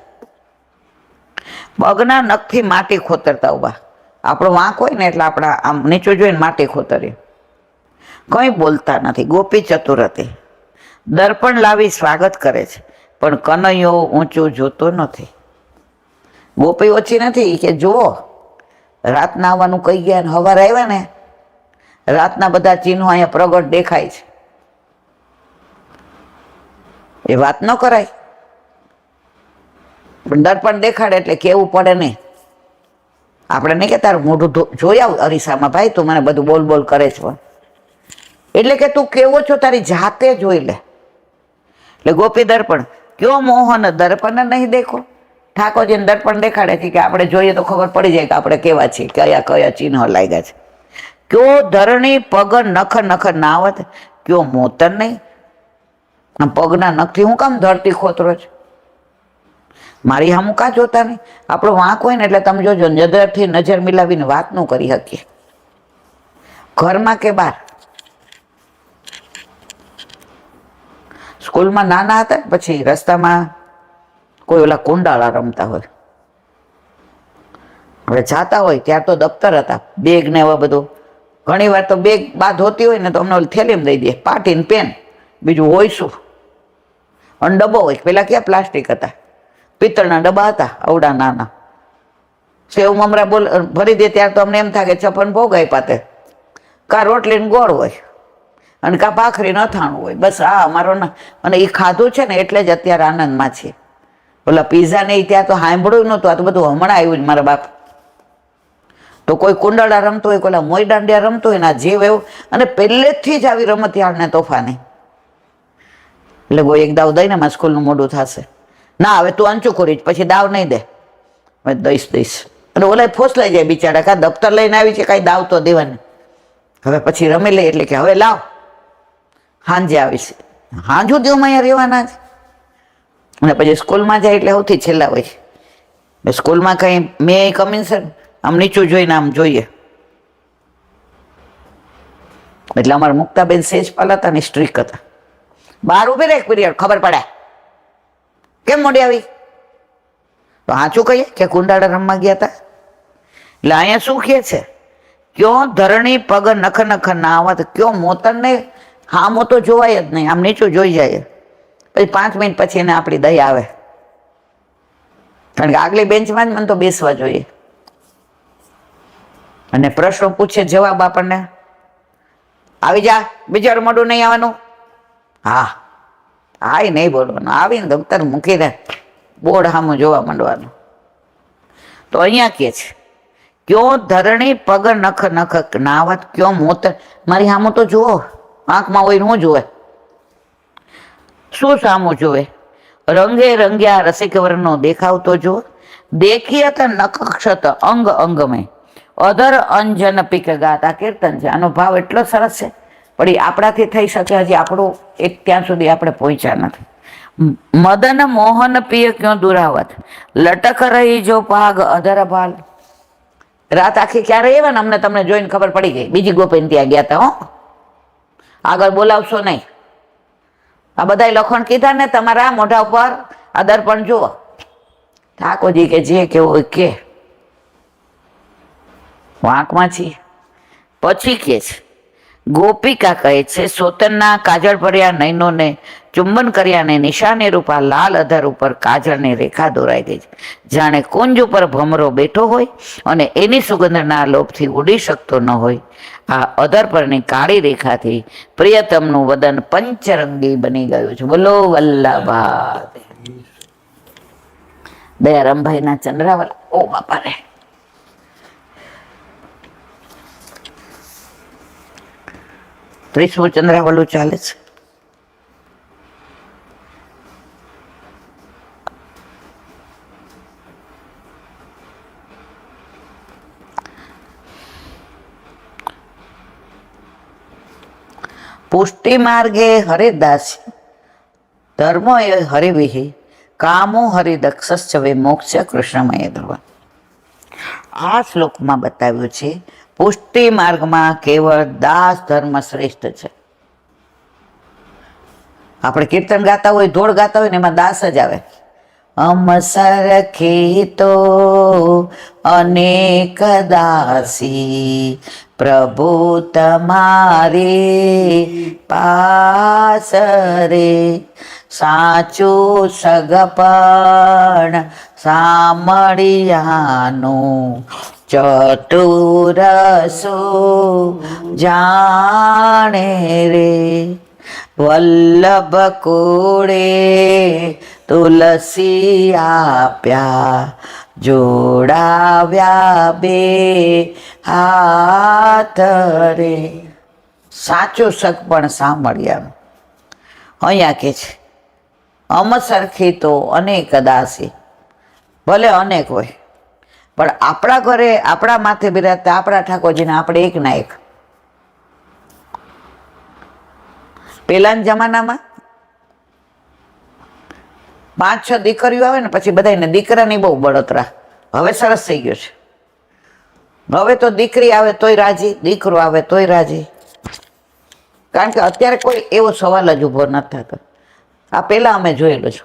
પગના નખથી માટી ખોતરતા ઉભા. આપણો વાંક હોય ને એટલે આપણા આમ નીચું જોઈને માટી ખોતરીએ. કંઈ બોલતા નથી. ગોપી ચતુર હતી. દર્પણ લાવી સ્વાગત કરે છે, પણ કનૈયો ઊંચું જોતો નથી. ગોપી ઓછી નથી કે જુઓ રાતના આવવાનું કહી ગયા ને સવારે આવ્યા ને, રાતના બધા ચિહ્નો અહીંયા પ્રગટ દેખાય છે. એ વાત ન કરાય, પણ દર્પણ દેખાડે એટલે કેવું પડે નહીં. આપણે નહીં કે તારું મોઢું જોઈ આવ અરીસામાં, ભાઈ તું મને બધું બોલ બોલ કરે છે, એટલે કે તું કેવો છો તારી જાતે જોઈ લે. એટલે ગોપી દર્પણ કયો મોહન દર્પણ નહીં દેખો. ઠાકોરજીને દર્પણ દેખાડે છે કે આપણે જોઈએ તો ખબર પડી જાય કે આપણે કેવા છીએ, કયા કયા ચિહ્નો લાગ્યા છે. કયો ધરણી પગ નખ નખ નાવત, કયો મોતર નહીં. પગના નખથી હું કામ ધરતી ખોતરો છે. મારી સામું કાં જોતા નહીં? આપણો વાંક હોય ને એટલે તમે જોજો, નજરથી નજર મિલાવીને વાત ન કરી શકીએ, ઘરમાં કે બહાર. સ્કૂલમાં નાના હતા પછી રસ્તામાં કોઈ ઓલા કુંડાળા રમતા હોય, હવે જાતા હોય ત્યાર તો દફતર હતા, બેગ ને એવા બધું. ઘણી વાર તો બેગ બાદ હોતી હોય ને તો અમને થેલીમાં દઈ દે, પાટી ને પેન, બીજું હોય શું. અને ડબ્બો હોય, પેલા ક્યાં પ્લાસ્ટિક હતા, પિત્તળના ડબ્બા હતા અવડા નાના. સેવ મમરા ભરી દે ત્યારે તો અમને એમ થાય કે છપ્પન ભોગ આપ્યા તે. કા રોટલી ગોળ હોય અને કા ભાખરી અથાણું હોય, બસ આ અમારો ના. અને એ ખાધું છે ને એટલે જ અત્યારે આનંદમાં છે. ઓલા પીઝા ને ત્યાં તો સાંભળ્યું નહોતું, આ તો બધું હમણાં આવ્યું મારા બાપ. તો કોઈ કુંડાળા રમતો હોય, કોઈ મોઈ દાંડિયા રમતો હોય ને જીવ એવું. અને પહેલેથી જ આવી રમતિયાળને તોફાની. એટલે કોઈ એક દાવ દઈને મારા સ્કૂલનું મોઢું થશે, ના હવે તું અંચું કરીશ, પછી દાવ નહીં દે, દઈશ. અને ઓલા ફોસલાઈ જાય બિચારા, કા દફતર લઈને આવી છે, કાંઈ દાવ તો દેવાની. હવે પછી રમી લે એટલે કે હવે લાવ, હાંજે આવીશ. હાંજુ દેવમાં અહીંયા રહેવાના જ. અને પછી સ્કૂલમાં જાય એટલે સૌથી છેલ્લા હોય. સ્કૂલમાં કંઈ મેં કમીન સર આમ નીચું જોઈને આમ જોઈએ. એટલે અમારા મુક્તાબેન સેજપાલ હતા ને સ્ટ્રીક હતા. બહાર ઉભી રહે એક પીરિયડ, ખબર પડે કેમ મોડી આવી. તો સાચું કહીએ કે કુંડાળા રમવા ગયા હતા. એટલે અહીંયા શું કહે છે, ક્યો ધરણી પગ નખ નખ ના આવત, ક્યો મોતર ને હામો તો જોવાય જ નહીં, આમ નીચું જોઈ જાય. પછી 5 મિનિટ પછી એને આપણી દયા આવે, કારણ કે આગલી બેન્ચમાં જ મને તો બેસવા જોઈએ. અને પ્રશ્નો પૂછે, જવાબ આપણને આવી જા, બિચારું મોઢું નહીં આવવાનું. હા હા એ નહીં બોલવાનું, આવીને દફતર મૂકીને બોર્ડ સામું જોવા માંડવાનું. તો અહીંયા કે છે, ક્યો ધરણી પગ નખ નખ નાવત, ક્યો મોતર. મારી સામું તો જુઓ, આંખમાં હોય શું જોવે, શું સામું જોવે. રંગે રંગ્યા રસિક વર્ણનો દેખાવ તો જુઓ, દેખીએ તો નક્ષત અંગ અંગમે અધર અંજન પીક ગાત. આ કીર્તન છે, આનો ભાવ એટલો સરસ છે, પણ એ આપણાથી થઈ શકે હજી આપણું એક ત્યાં સુધી આપણે પહોંચ્યા નથી. મદન મોહન પિય ક્યો દુરાવત, લટક રહી જો પાગ અધર ભાલ. રાત આખી ક્યારે આવ્યા ને અમને તમને જોઈને ખબર પડી ગઈ, બીજી ગોપીને ત્યાં ગયા હતા. હો, આગળ બોલાવશો નહીં. આ બધા લખણ કીધા ને તમારા મોઢા ઉપર આ દર્પણ જુઓ. ઠાકોરજી કે જે કેવું હોય કે વાંકમાં છીએ. પછી કે છે, ગોપિકા કહે છે, સોતનના કાજળ ભર્યા નયનોને ચુંબન કર્યાને નિશાને રૂપા લાલ અધર ઉપર કાજળની રેખા દોરાઈ ગઈ છે. જાણે કુંજ ઉપર ભમરો બેઠો હોય અને એની સુગંધના લોભથી ઉડી શકતો ન હોય. આ અધર પરની કાળી રેખાથી પ્રિયતમનું વદન પંચરંગી બની ગયું છે. બોલો વલ્લભા દયારામભાઈના ચંદ્રાવલ. ઓ બાપા રે, 30મું ચંદ્રાવલું ચાલે છે. પુષ્ટિ માર્ગે હરિદાસ ધર્મો એ હરિવિહી કામો હરિદક્ષ વિમોક્ષ કૃષ્ણમય ધ્રુવ. આ શ્લોકમાં બતાવ્યું છે પુષ્ટિ માર્ગમાં કેવળ દાસ ધર્મ શ્રેષ્ઠ છે. આપણે કીર્તન ગાતા હોય, ધોળ ગાતા હોય ને એમાં દાસ જ આવે. અમસરખી તો અનેક દાસી પ્રભુ તમારે પાસ રે, સાચું સગપણ સામળિયાનું ચતુરસો જાણે રે, વલ્લભ કોળે તુલસી આપ્યા જોડાવ્યા બે હાથ રે. સાચું સગપણ સાંભળ્યાનું. અહીંયા કે છે અમસરખી તો અનેક દાસી, ભલે અનેક હોય પણ આપણા ઘરે આપણા માથે બિરાજતા આપણા ઠાકોરજીને આપણે એક ના એક. પેલાના જમાનામાં 5-6 દીકરીઓ આવે ને પછી બધાને દીકરાની બહુ બળતરા. હવે સરસ થઈ ગયો છે. હવે તો દીકરી આવે તોય રાજી, દીકરો આવે તોય રાજી. કારણ કે અત્યારે કોઈ એવો સવાલ જ ઊભો નથી થતો. આ પહેલા અમે જોયેલું છે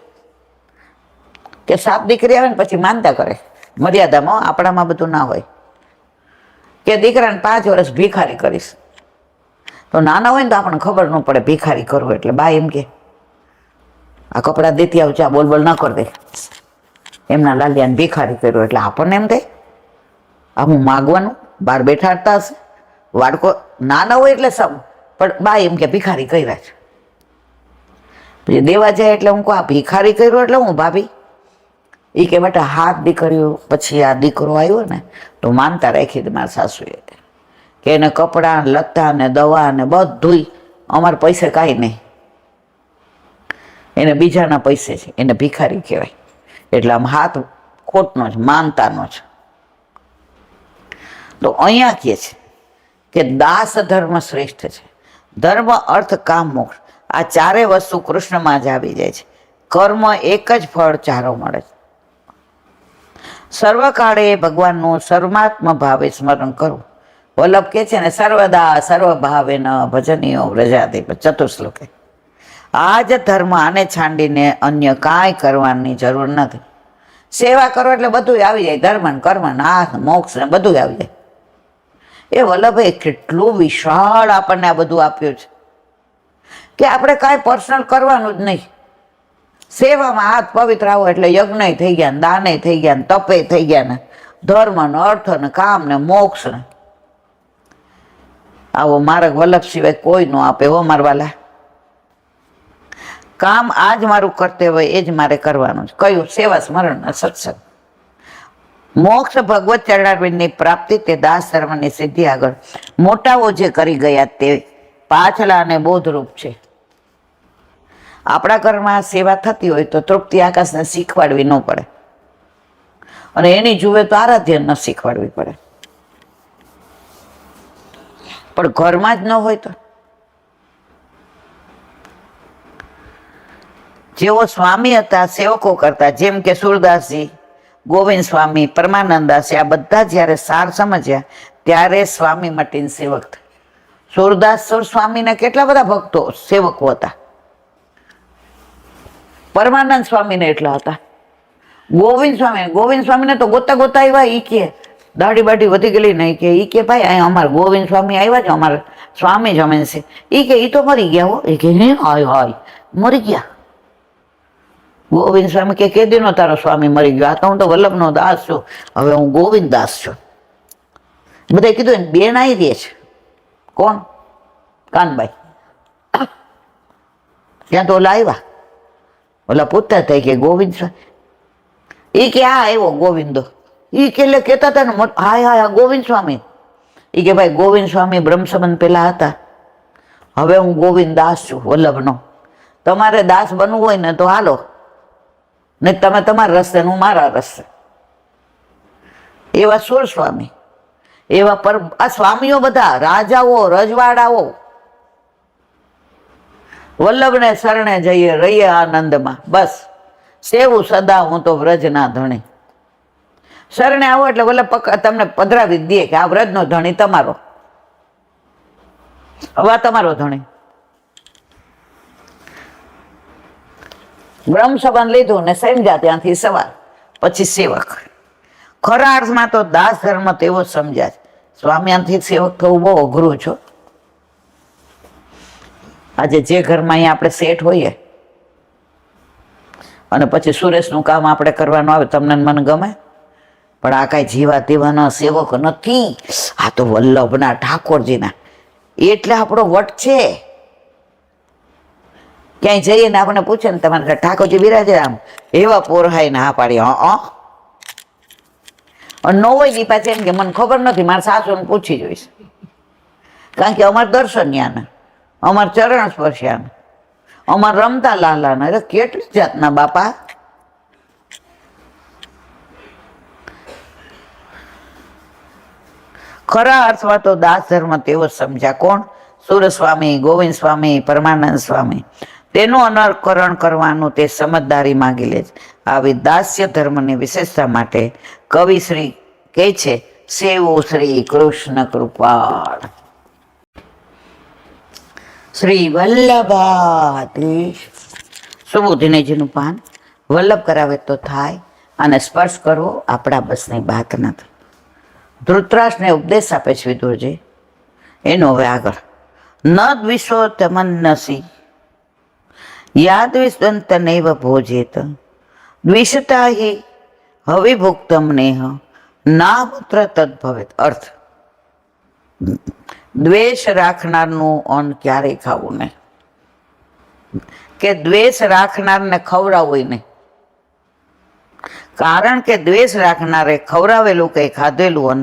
કે 7 દીકરી આવે ને પછી માનતા કરે મર્યાદામાં. આપણામાં બધું ના હોય કે દીકરાને 5 વર્ષ ભિખારી કરીશ. તો નાના હોય ને તો આપણને ખબર ન પડે ભિખારી કરવું એટલે. બા એમ કે આ કપડાં દેતી આવ, ચા બોલ બોલ ન કર દે. એમના લાલિયાને ભિખારી કર્યો એટલે આપણને એમ થાય આ હું માગવાનું બહાર બેઠાડતા હશે. વાડકો નાના હોય એટલે સમ, પણ બા એમ કે ભિખારી કર્યા છે. પછી દેવા જાય એટલે હું કહું આ ભિખારી કર્યો એટલે હું ભાભી? એ કે બેટા 7 દીકરીઓ પછી આ દીકરો આવ્યો ને તો માનતા રાખી દે મારા સાસુએ કે એને કપડાં લત્તા ને દવા ને બધુંય અમારા પૈસે કાંઈ નહીં, એને બીજાના પૈસે છે, એને ભિખારી કહેવાય. એટલે આમ હાથ ખોટનો જ, માનતાનો જ. તો અહીંયા કહે છે કે દાસ ધર્મ શ્રેષ્ઠ છે. ધર્મ, અર્થ, કામ, મોક્ષ આ 4 વસ્તુ કૃષ્ણમાં જ આવી જાય છે. કર્મ એક જ ફળ ચારો મળે છે. સર્વકાળે ભગવાનનું સર્વાત્મ ભાવે સ્મરણ કરવું. વલ્લભ કે છે ને સર્વદા સર્વભાવે ન ભજનીયો વ્રજાધિપ ચતુશ્લોકે. આ જ ધર્મ, આને છાંડીને અન્ય કાંઈ કરવાની જરૂર નથી. સેવા કરો એટલે બધું આવી જાય. ધર્મ, કર્મ, નાથ, મોક્ષ ને બધું આવી જાય. એ વલ્લભે કેટલું વિશાળ આપણને આ બધું આપ્યું છે કે આપણે કાંઈ પર્સનલ કરવાનું જ નહીં. સેવામાં હાથ પવિત્ર આવો એટલે યજ્ઞ થઈ ગયા, દાને થઈ ગયા, તપે થઈ ગયા ને, ધર્મ ને અર્થ ને કામ ને મોક્ષ ને. આવો માર્ગ વલ્લભ સિવાય કોઈ ન આપે હો મારવાલા. કામ આ જ મારું કર્તવ્ય, એ જ મારે કરવાનું છે. કયું? સેવા, સ્મરણ અને સત્સંગ. મોક્ષ ભગવત ચરણારવિંદની પ્રાપ્તિ તે દાસ ધર્મની સિદ્ધિ આગળ મોટાઓ જે કરી ગયા તે પાછલા અને બોધરૂપ છે. આપણા ઘરમાં સેવા થતી હોય તો તૃપ્તિ આકાશને શીખવાડવી ન પડે, અને એની જુએ તો આરાધ્ય ન શીખવાડવી પડે. પણ ઘરમાં જ ન હોય તો જેઓ સ્વામી હતા સેવકો કરતા, જેમ કે સુરદાસજી, ગોવિંદ સ્વામી, પરમાનંદાસી, આ બધા જ્યારે સાર સમજ્યા ત્યારે સ્વામી મટીને સેવક થયા. સુરદાસ સ્વામીને કેટલા બધા ભક્તો સેવકો હતા. પરમાનંદ સ્વામીને એટલા હતા. ગોવિંદ સ્વામીને તો ગોતા ગોતા આવ્યા. ઈ કે દાઢી બાઢી વધી ગયેલી નહીં કે ઈ કે ભાઈ અહીંયા અમારા ગોવિંદ સ્વામી આવ્યા છે, અમારા સ્વામી જમે છે. ઈ કે ઈ તો મરી ગયા હો. એ કે હે હાય હાય મરી ગયા. ગોવિંદ સ્વામી કે કેદીનો તારો સ્વામી મરી ગયો? આ તો હું તો વલ્લભનો દાસ છું, હવે હું ગોવિંદ દાસ છું. બધા કીધું એને બેન આવી દે છે. કોણ? કાનબાઈ. ત્યાં તો ઓલા આવ્યા, ઓલા પૂછતા હતા કે ગોવિંદ ઈ કે હા આવ્યો ગોવિંદો. ઈ કે એટલે કહેતા હતા ને હાય હાય ગોવિંદ સ્વામી. ઈ કે ભાઈ ગોવિંદ સ્વામી બ્રહ્મ સંબંધ પેલા હતા, હવે હું ગોવિંદ દાસ છું વલ્લભનો. તમારે દાસ બનવું હોય ને તો હાલો, ને તમે તમારા રસ્તે હું મારા રસ્તે. એવા સુર સ્વામી, એવા પર આ સ્વામીઓ બધા રાજાઓ, રજવાડાઓ. વલ્લભને શરણે જઈએ રહીએ આનંદમાં, બસ સેવું સદા હું તો વ્રજના ધણી. શરણે આવો એટલે વલ્લભ તમને પધરાવી દે કે આ વ્રજનો ધણી તમારો, હવે આ તમારો ધણી. બ્રહ્મ સંબંધ લીધું ને સમજ્યા ત્યાંથી સવાર, પછી સેવક. ખરા અર્થમાં તો દાસ ધર્મ તેવો સમજ્યા છે. સ્વામીથી સેવક થવું બહુ અઘરું છે. આજે જે ઘરમાં અહીંયા આપણે સેઠ હોઈએ અને પછી સુરેશનું કામ આપણે કરવાનું આવે, તમને મને ગમે, પણ આ કાંઈ જીવા તેવાના સેવક નથી. આ તો વલ્લભના ઠાકોરજીના, એટલે આપણો વટ છે. ક્યાંય જઈએ ને આપણને પૂછે ને તમારે ઠાકોરજી બિરાજે, આમ એવા પોરહાઈ ને હા પાડી. નો હોય દી પાછી એમ કે મને ખબર નથી, મારા સાસુને પૂછી જોઈશ. કારણ કે અમારે દર્શન્યાને, અમારે ચરણ સ્પર્શ્યાને, અમારે રમતા લાલાને, એટલે કેટલી જાતના બાપા. ખરા અર્થમાં તો દાસ ધર્મ તેવો સમજ્યા. કોણ? સુરસ્વામી, ગોવિંદ સ્વામી, પરમાનંદ સ્વામી. તેનું અનુકરણ કરવાનું તે સમજદારી માંગી લે છે. આવી દાસ્ય ધર્મની વિશેષતા માટે કવિ શ્રી કહે છે, સેવો શ્રી કૃષ્ણ કૃપાળ. શ્રી વલ્લભાધીશ. સુબોધિનયજીનું પાન વલ્લભ કરાવે તો થાય, અને સ્પર્શ કરવો આપણા બસની વાત નથી. ધૃતરાષ્ટ્રને ઉપદેશ આપે છે વિદુરજી. એનો હવે આગળ. ન દ્વિષો તમન્નસી યાદ્વિષંત નૈવ ભોજેત દ્વિષતા હિ હવિભુક્તમ નેહ ના પુત્ર તદ્ભવેત. અર્થ, દ્વેષ રાખનારનું અન્ન ક્યારેય ખાવું નહીં, કે દ્વેષ રાખનારને ખવડાવવું નહીં. કારણ કે દ્વેષ રાખનારે ખવડાવેલું કંઈ ખાધેલું અન્ન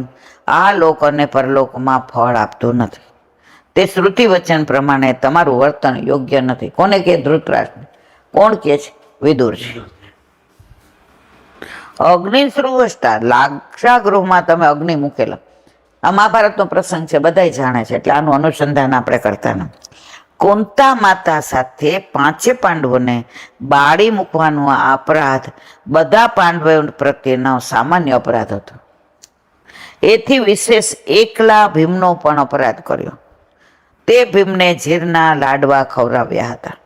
આ લોક અને પરલોકમાં ફળ આપતું નથી. તે શ્રુતિ વચન પ્રમાણે તમારું વર્તન યોગ્ય નથી. કોને કે? ધૃતરાષ્ટ્ર. કોણ કે છે? વિદુરજી. અગ્નિશ્રુવસ્તા, લાક્ષાગૃહમાં તમે અગ્નિ મૂકેલા. આ મહાભારતનો પ્રસંગ છે, બધા જાણે છે, એટલે આનું અનુસંધાન આપણે કરતા નથી. કુંતા માતા સાથે 5 પાંડવોને બાળી મૂકવાનો આ અપરાધ બધા પાંડવો પ્રત્યેનો સામાન્ય અપરાધ હતો. એથી વિશેષ એકલા ભીમનો પણ અપરાધ કર્યો. તે ભીમને ઝીરના લાડવા ખવડાવ્યા હતા.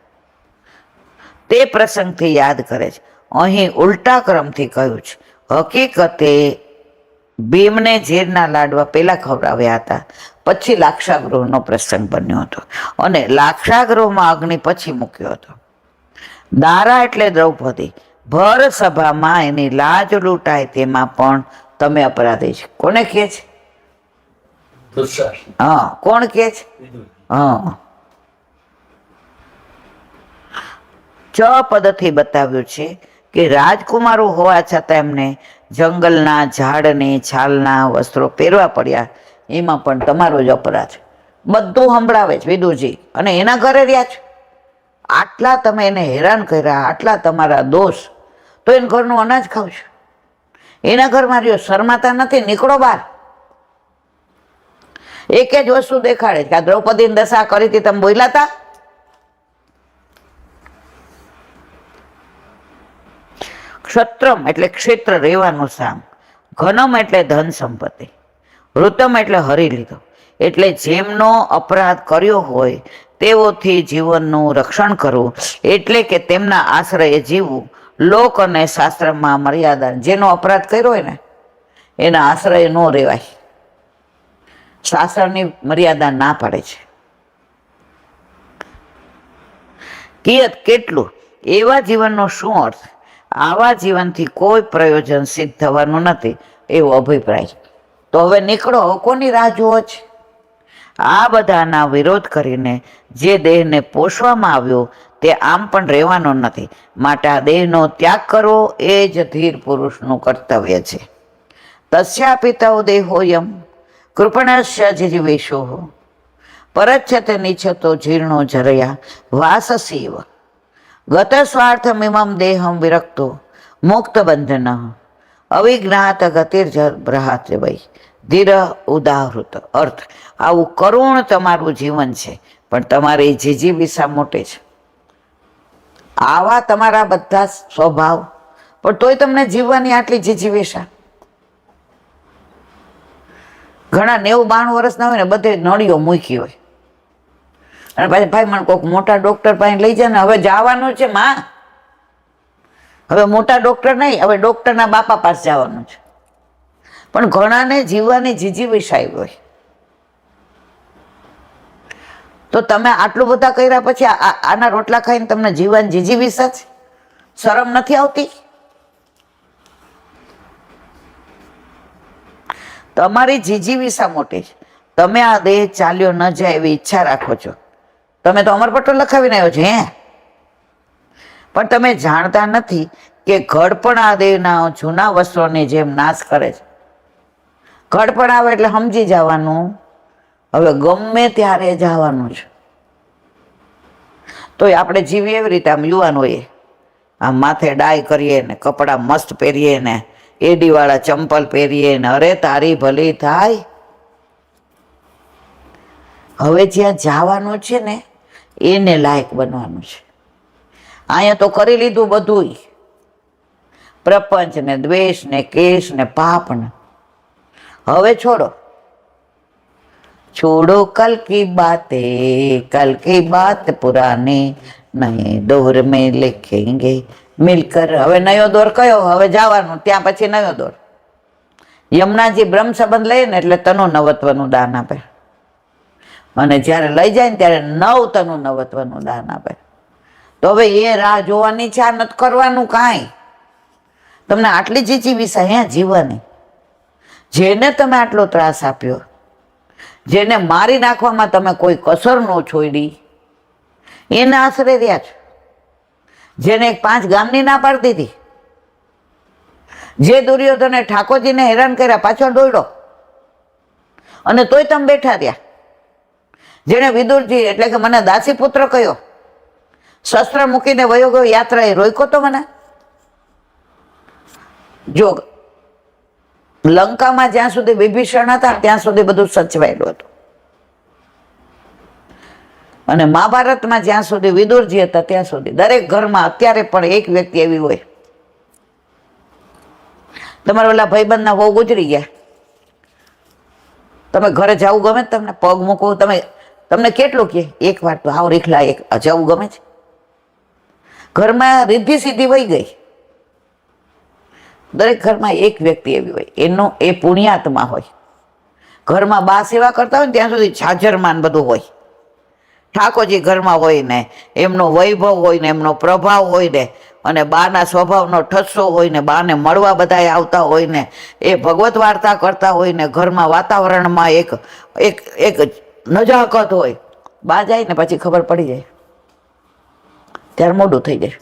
તે પ્રસંગથી યાદ કરે છે. અહીં ઉલટા ક્રમથી કહ્યું છે. હકીકતે ભીમને ઝીરના લાડવા પહેલા ખવડાવ્યા હતા, પછી લાક્ષાગૃહનો પ્રસંગ બન્યો હતો, અને લાક્ષાગૃહમાં અગ્નિ પછી મૂક્યો હતો. દારા એટલે દ્રૌપદી. ભર સભામાં એની લાજ લૂંટાય તેમાં પણ તમે અપરાધી છે. કોને કહે છે? હા, કોણ કહે છે? હા, ચ પદથી બતાવ્યું છે કે રાજકુમારો હોવા છતાં એમને જંગલના ઝાડની છાલના વસ્ત્રો પહેરવા પડ્યા. એમાં પણ તમારો જ અપરાધ. બધું સંભળાવે છે વિદુરજી, અને એના ઘરે રહ્યા છે. આટલા તમે એને હેરાન કર્યા, આટલા તમારા દોષ, તો એના ઘરનું અનાજ ખાવ છો. એના ઘરમાં રહ્યો, શરમાતા નથી, નીકળો બહાર. એક જ વસ્તુ દેખાડે છે કે આ દ્રૌપદીની દશા કરી હતી, તમે બોલ્યા હતા. ક્ષત્રમ એટલે ક્ષેત્ર, રહેવાનું સ્થાન. ઘનમ એટલે ધન સંપત્તિ. વૃતમ એટલે હરી લીધો. એટલે જેમનો અપરાધ કર્યો હોય તેઓથી જીવનનું રક્ષણ કરવું, એટલે કે તેમના આશ્રયે જીવવું. લોક અને શાસ્ત્રમાં મર્યાદા, જેનો અપરાધ કર્યો હોય ને એના આશ્રય ન રહેવાય. શાસ્ત્રની મર્યાદા ના પાડે છે. કિયત કેટલું, એવા જીવનનો શું અર્થ? આવા જીવનથી કોઈ પ્રયોજન સિદ્ધ થવાનું નથી, એવો અભિપ્રાય. તો હવે નીકળો, કોની રાહ જુઓ છે? આ બધાના વિરોધ કરીને જે દેહને પોષવામાં આવ્યો તે આમ પણ રહેવાનો નથી. માટે આ દેહનો ત્યાગ કરવો એ જ ધીર પુરુષનું કર્તવ્ય છે. તસ્યાપિતૌ દેહોયમ કૃપણસ્ય જીવેશો પરચ્છતે નિચ્છતો જીર્ણો જરયા વાસસીવ ગત સ્વાર્થમિમમ દેહમ વિરક્તો મુક્ત બંધન અવિજ્ઞાત ગતિર્જબ્રહાત વૈ ધીર ઉદાહૃત. અર્થ, આવું કરુણ તમારું જીવન છે, પણ તમારી જીજીવિષા મોટે છે. આવા તમારા બધા સ્વભાવ, પણ તોય તમને જીવવાની આટલી જીજીવિષા. ઘણા 90-92 વર્ષના હોય ને, બધે નળીઓ મૂકી હોય, અને પછી ભાઈ મને કોઈક મોટા ડોક્ટર પાસે લઈ જાય ને, હવે જવાનું છે માં, હવે મોટા ડોક્ટર નહીં, હવે ડોક્ટરના બાપા પાસે જવાનું છે. પણ ઘણાને જીવવાની જીજીવિષા આવી હોય. તો તમે આટલું બધા કર્યા પછી આના રોટલા ખાઈને તમને જીવન જીજીવિષા છે? શરમ નથી આવતી? તમારી જીજીવિષા મોટી છે. તમે આ દેહ ચાલ્યો ન જાય એવી ઈચ્છા રાખો છો. તમે તો અમરપટ્ટો લખાવીને આવ્યો છે, હે? પણ તમે જાણતા નથી કે ઘડપણ આ દેહના જૂના વસ્ત્રોની જેમ નાશ કરે છે. ઘડપણ આવે એટલે સમજી જવાનું હવે ગમે ત્યારે જવાનું છે. તો આપણે જીવીએ એવી રીતે, આમ યુવાન હોઈએ, આમ માથે ડાય કરીએ ને, કપડાં મસ્ત પહેરીએ ને, એડીવાળા ચંપલ પહેરીએ ને, અરે તારી ભલી થાય. હવે જ્યાં જવાનું છે ને એને લાયક બનવાનું છે. અહીંયા તો કરી લીધું બધુંય, પ્રપંચ ને દ્વેષ ને કેશ ને પાપ ને. હવે છોડો, છોડો કલ કી બાત પુરાની, નયે દોર મેં लिखेंगे मिलकर. હવે નયો દોર કયો? હવે જવાનું ત્યાં પછી નયો દોર. યમુનાજી બ્રહ્મ સંબંધ લઈએ ને એટલે તનુ નવત્વનું દાન આપે, અને જ્યારે લઈ જાય ને ત્યારે 9 તનુ નવત્વનું દાન આપે. તો હવે એ રાહ જોવાની છે, આ નથી કરવાનું કાંઈ. તમને આટલી જીજીવીસા હે જીવવાની? જેને તમે આટલો ત્રાસ આપ્યો, જેને મારી નાખવામાં તમે કોઈ કસર ન છોડી, એના આશરે રહ્યા છો. જેને 5 ગામની ના પાડતી હતી, જે દુર્યોધને ઠાકોરજીને હેરાન કર્યા, પાછળ દોડ્યો અને તોય તમે બેઠા રહ્યા. જેને વિદુરજી એટલે કે મને દાસી પુત્ર કહ્યો, શસ્ત્ર મૂકીને વયો ગયો યાત્રાએ, રોક્યો તો મને. જો લંકામાં જ્યાં સુધી વિભીષણ હતા ત્યાં સુધી બધું સચવાયેલું હતું, અને મહાભારતમાં જ્યાં સુધી વિદુરજી હતા ત્યાં સુધી દરેક ઘરમાં અત્યારે પણ એક વ્યક્તિ એવી હોય. તમારા ઓલા ભાઈબંધના વહુ ગુજરી ગયા, તમે ઘરે જવું ગમે? તમને પગ મૂકવું તમને કેટલું કે એક વાર તો આવ રીખલા એક જવું ગમે છે? ઘરમાં રીધી સીધી વહી ગઈ. દરેક ઘરમાં એક વ્યક્તિ એવી હોય, એનો એ પુણ્યાત્મા હોય. ઘરમાં બા સેવા કરતા હોય ને ત્યાં સુધી છાજરમાન બધું હોય. ઠાકોરજી ઘરમાં હોય ને, એમનો વૈભવ હોય ને, એમનો પ્રભાવ હોય ને, અને બાના સ્વભાવનો ઠસ્સો હોય ને, બાને મળવા બધા આવતા હોય ને, એ ભગવત વાર્તા કરતા હોય ને, ઘરમાં વાતાવરણમાં એક એક એક નજાકત હોય. બા જાય ને પછી ખબર પડી જાય, ત્યારે મોડું થઈ જાય.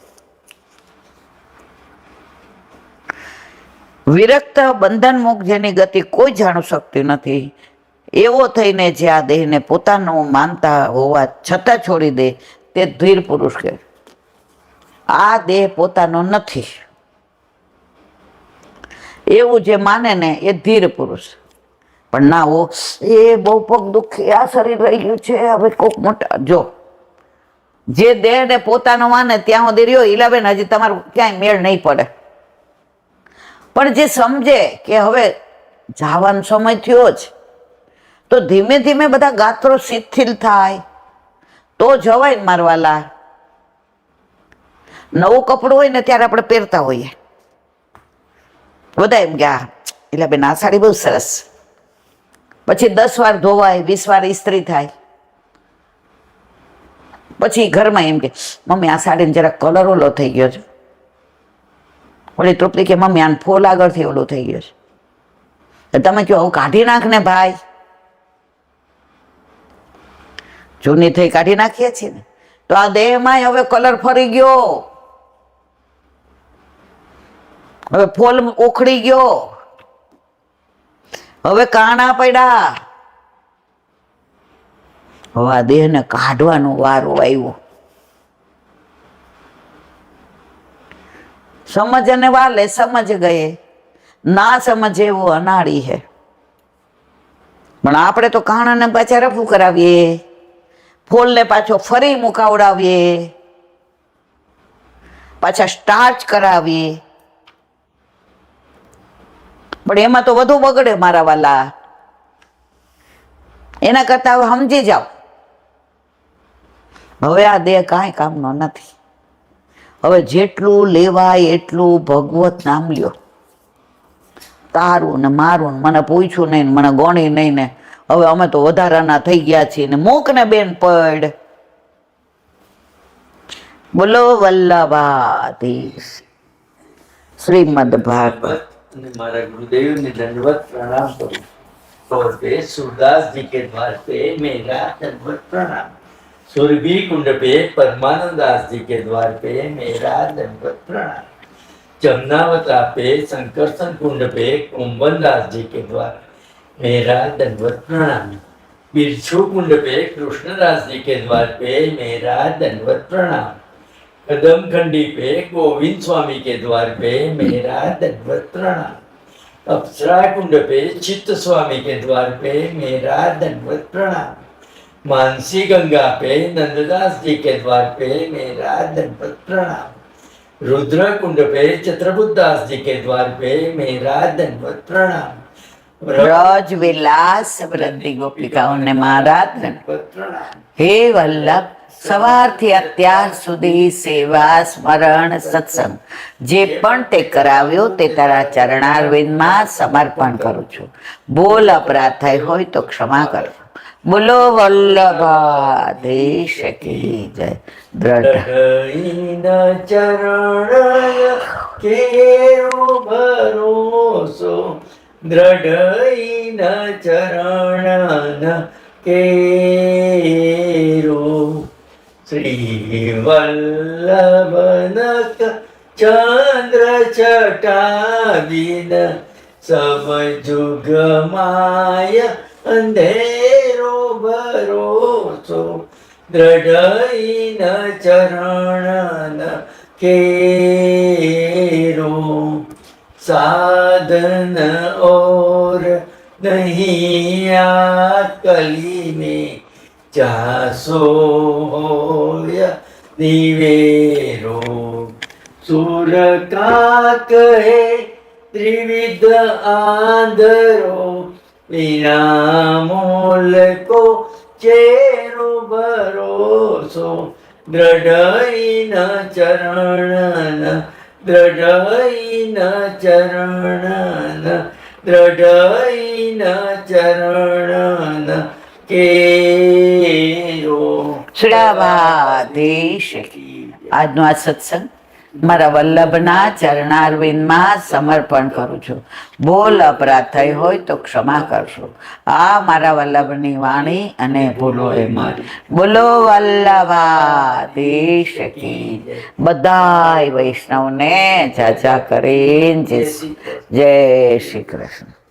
વિરક્ત બંધન મુક્ત જેની ગતિ કોઈ જાણી શકતું નથી, એવો થઈને જે આ દેહને પોતાનું માનતા હોવા છતાં છોડી દે તે ધીર પુરુષ કહેવાય. આ દેહ પોતાનો નથી એવું જે માને ને એ ધીર પુરુષ. પણ ના હો, એ બહુ પગ દુખી, આ શરીર રહી ગયું છે, હવે કોક મોટા. જો જે દેહને પોતાનો માને ત્યાં સુધી રહ્યો ઈલાબેન, હજી તમારું ક્યાંય મેળ નહીં પડે. પણ જે સમજે કે હવે જવાનો સમય થયો જ, તો ધીમે ધીમે બધા ગાત્રો શિથિલ થાય તો જવાય મારવાલા. નવું કપડું હોય ને ત્યારે આપણે પહેરતા હોઈએ, બધા એમ કે એટલે બેન આ સાડી બહુ સરસ, પછી 10 વાર ધોવાય, 20 વાર ઇસ્ત્રી થાય, પછી ઘરમાં એમ કે મમ્મી આ સાડીને જરા કલર ઓલો થઈ ગયો છે. ઓલી તૃપ્તિ કે મમ્મી આને ફોલ આગળથી ઓલું થઈ ગયો છે. તમે કહો આવું કાઢી નાખ ને ભાઈ, જૂની થઈ કાઢી નાખીએ છીએ ને. તો આ દેહમાં હવે કલર ફરી ગયો, હવે ફોલ ઉખડી ગયો, હવે કાણા પડ્યા, હવે આ દેહને કાઢવાનો વારો આવ્યો. સમજને વાલે સમજ ગયે, ના સમજે वो અનાળી હે. પણ આપણે તો કાણાને પાછા રફુ કરાવીએ, ફોલને પાછો ફરી મુકાવડાવીએ, પાછા સ્ટાર્ચ કરાવીએ. પણ એમાં તો વધુ બગડે મારા વાલા. એના કરતા હવે સમજી જાઓ, હવે આ દેહ કાંઈ કામનો નથી. હવે જેટલું લેવાય એટલું ભગવત નામ લ્યો. તારું ને મારું ને મને પૂછ્યું નહીં, મને ગણી નહીં ને હવે અમે તો વધારાના થઈ ગયા છીએ ને મૂક ને બેન પડ. બોલો વલ્લભાધીશ શ્રીમદ ભાગવત. મારા ગુરુદેવ ને દંડવત प्रणाम करूं और पे सूरदास जी के द्वार पे मेरा दंडवत प्रणाम. सुरभि कुंड पे परमानंद दास जी के द्वार पे मेरा दंडवत प्रणाम. जमुनावता पे संकर्षण कुंड पे कुंभन दास जी के द्वार मेरा दंडवत प्रणाम. बिरछू कुंड पे कृष्णदास जी के द्वार पे मेरा दंडवत प्रणाम. कदम खंडी पे गोविंद स्वामी के द्वार पे मेरा दंडवत प्रणाम. अप्सरा कुंड पे चित्त स्वामी के द्वार पे मेरा दंडवत प्रणाम. मानसी गंगा पे नंददास जी के द्वार पे मेरा दंडवत प्रणाम। रुद्र कुंड पे चित्रबुद्धास जी के द्वार पे मेरा दंडवत प्रणाम। ब्रज विलास વૃદ્ધિ ગોપિકાઓને મારા दंडवत प्रणाम। હે વલ્લભ, સવારથી અત્યાર સુધી સેવા સ્મરણ સત્સંગ જે પણ તે કરાવ્યો તે તારા ચરણારવિંદમાં સમર્પણ કરું છું. બોલ અપરાધ થઈ હોય તો ક્ષમા કરજો. બોલો વલ્લભાધીશ કી જય. દ્રઢ દઢઈન ચરણ કેરો ભરોસો, દ્રઢઈન ચરણ કેરો. શ્રી વલ્લભનક ચંદ્ર ચટાદિન સબ જુગ માય અંધેરો ભરોસો, દ્રઢઈન ચરણ કેરો. साधन और नहीं कली में चासो होया निवेरो. सुर का कहे त्रिविध आंधरो, बिना मोल को चेरो भरोसो, दृढ़ न चरण दृढ़ चरण दृढ़ चरण केरो. શ્રાવાધીશ કી. આજનો આ સત્સંગ મારા વલ્લભના ચરણારવિંદમાં સમર્પણ કરું છું. બોલ અપરાધ થઈ હોય તો ક્ષમા કરશો. આ મારા વલ્લભની વાણી અને ભૂલો એ મારી. બોલો વલ્લભાધીશ કી. બધાય વૈષ્ણવને જાજા કરીને જય શ્રી કૃષ્ણ.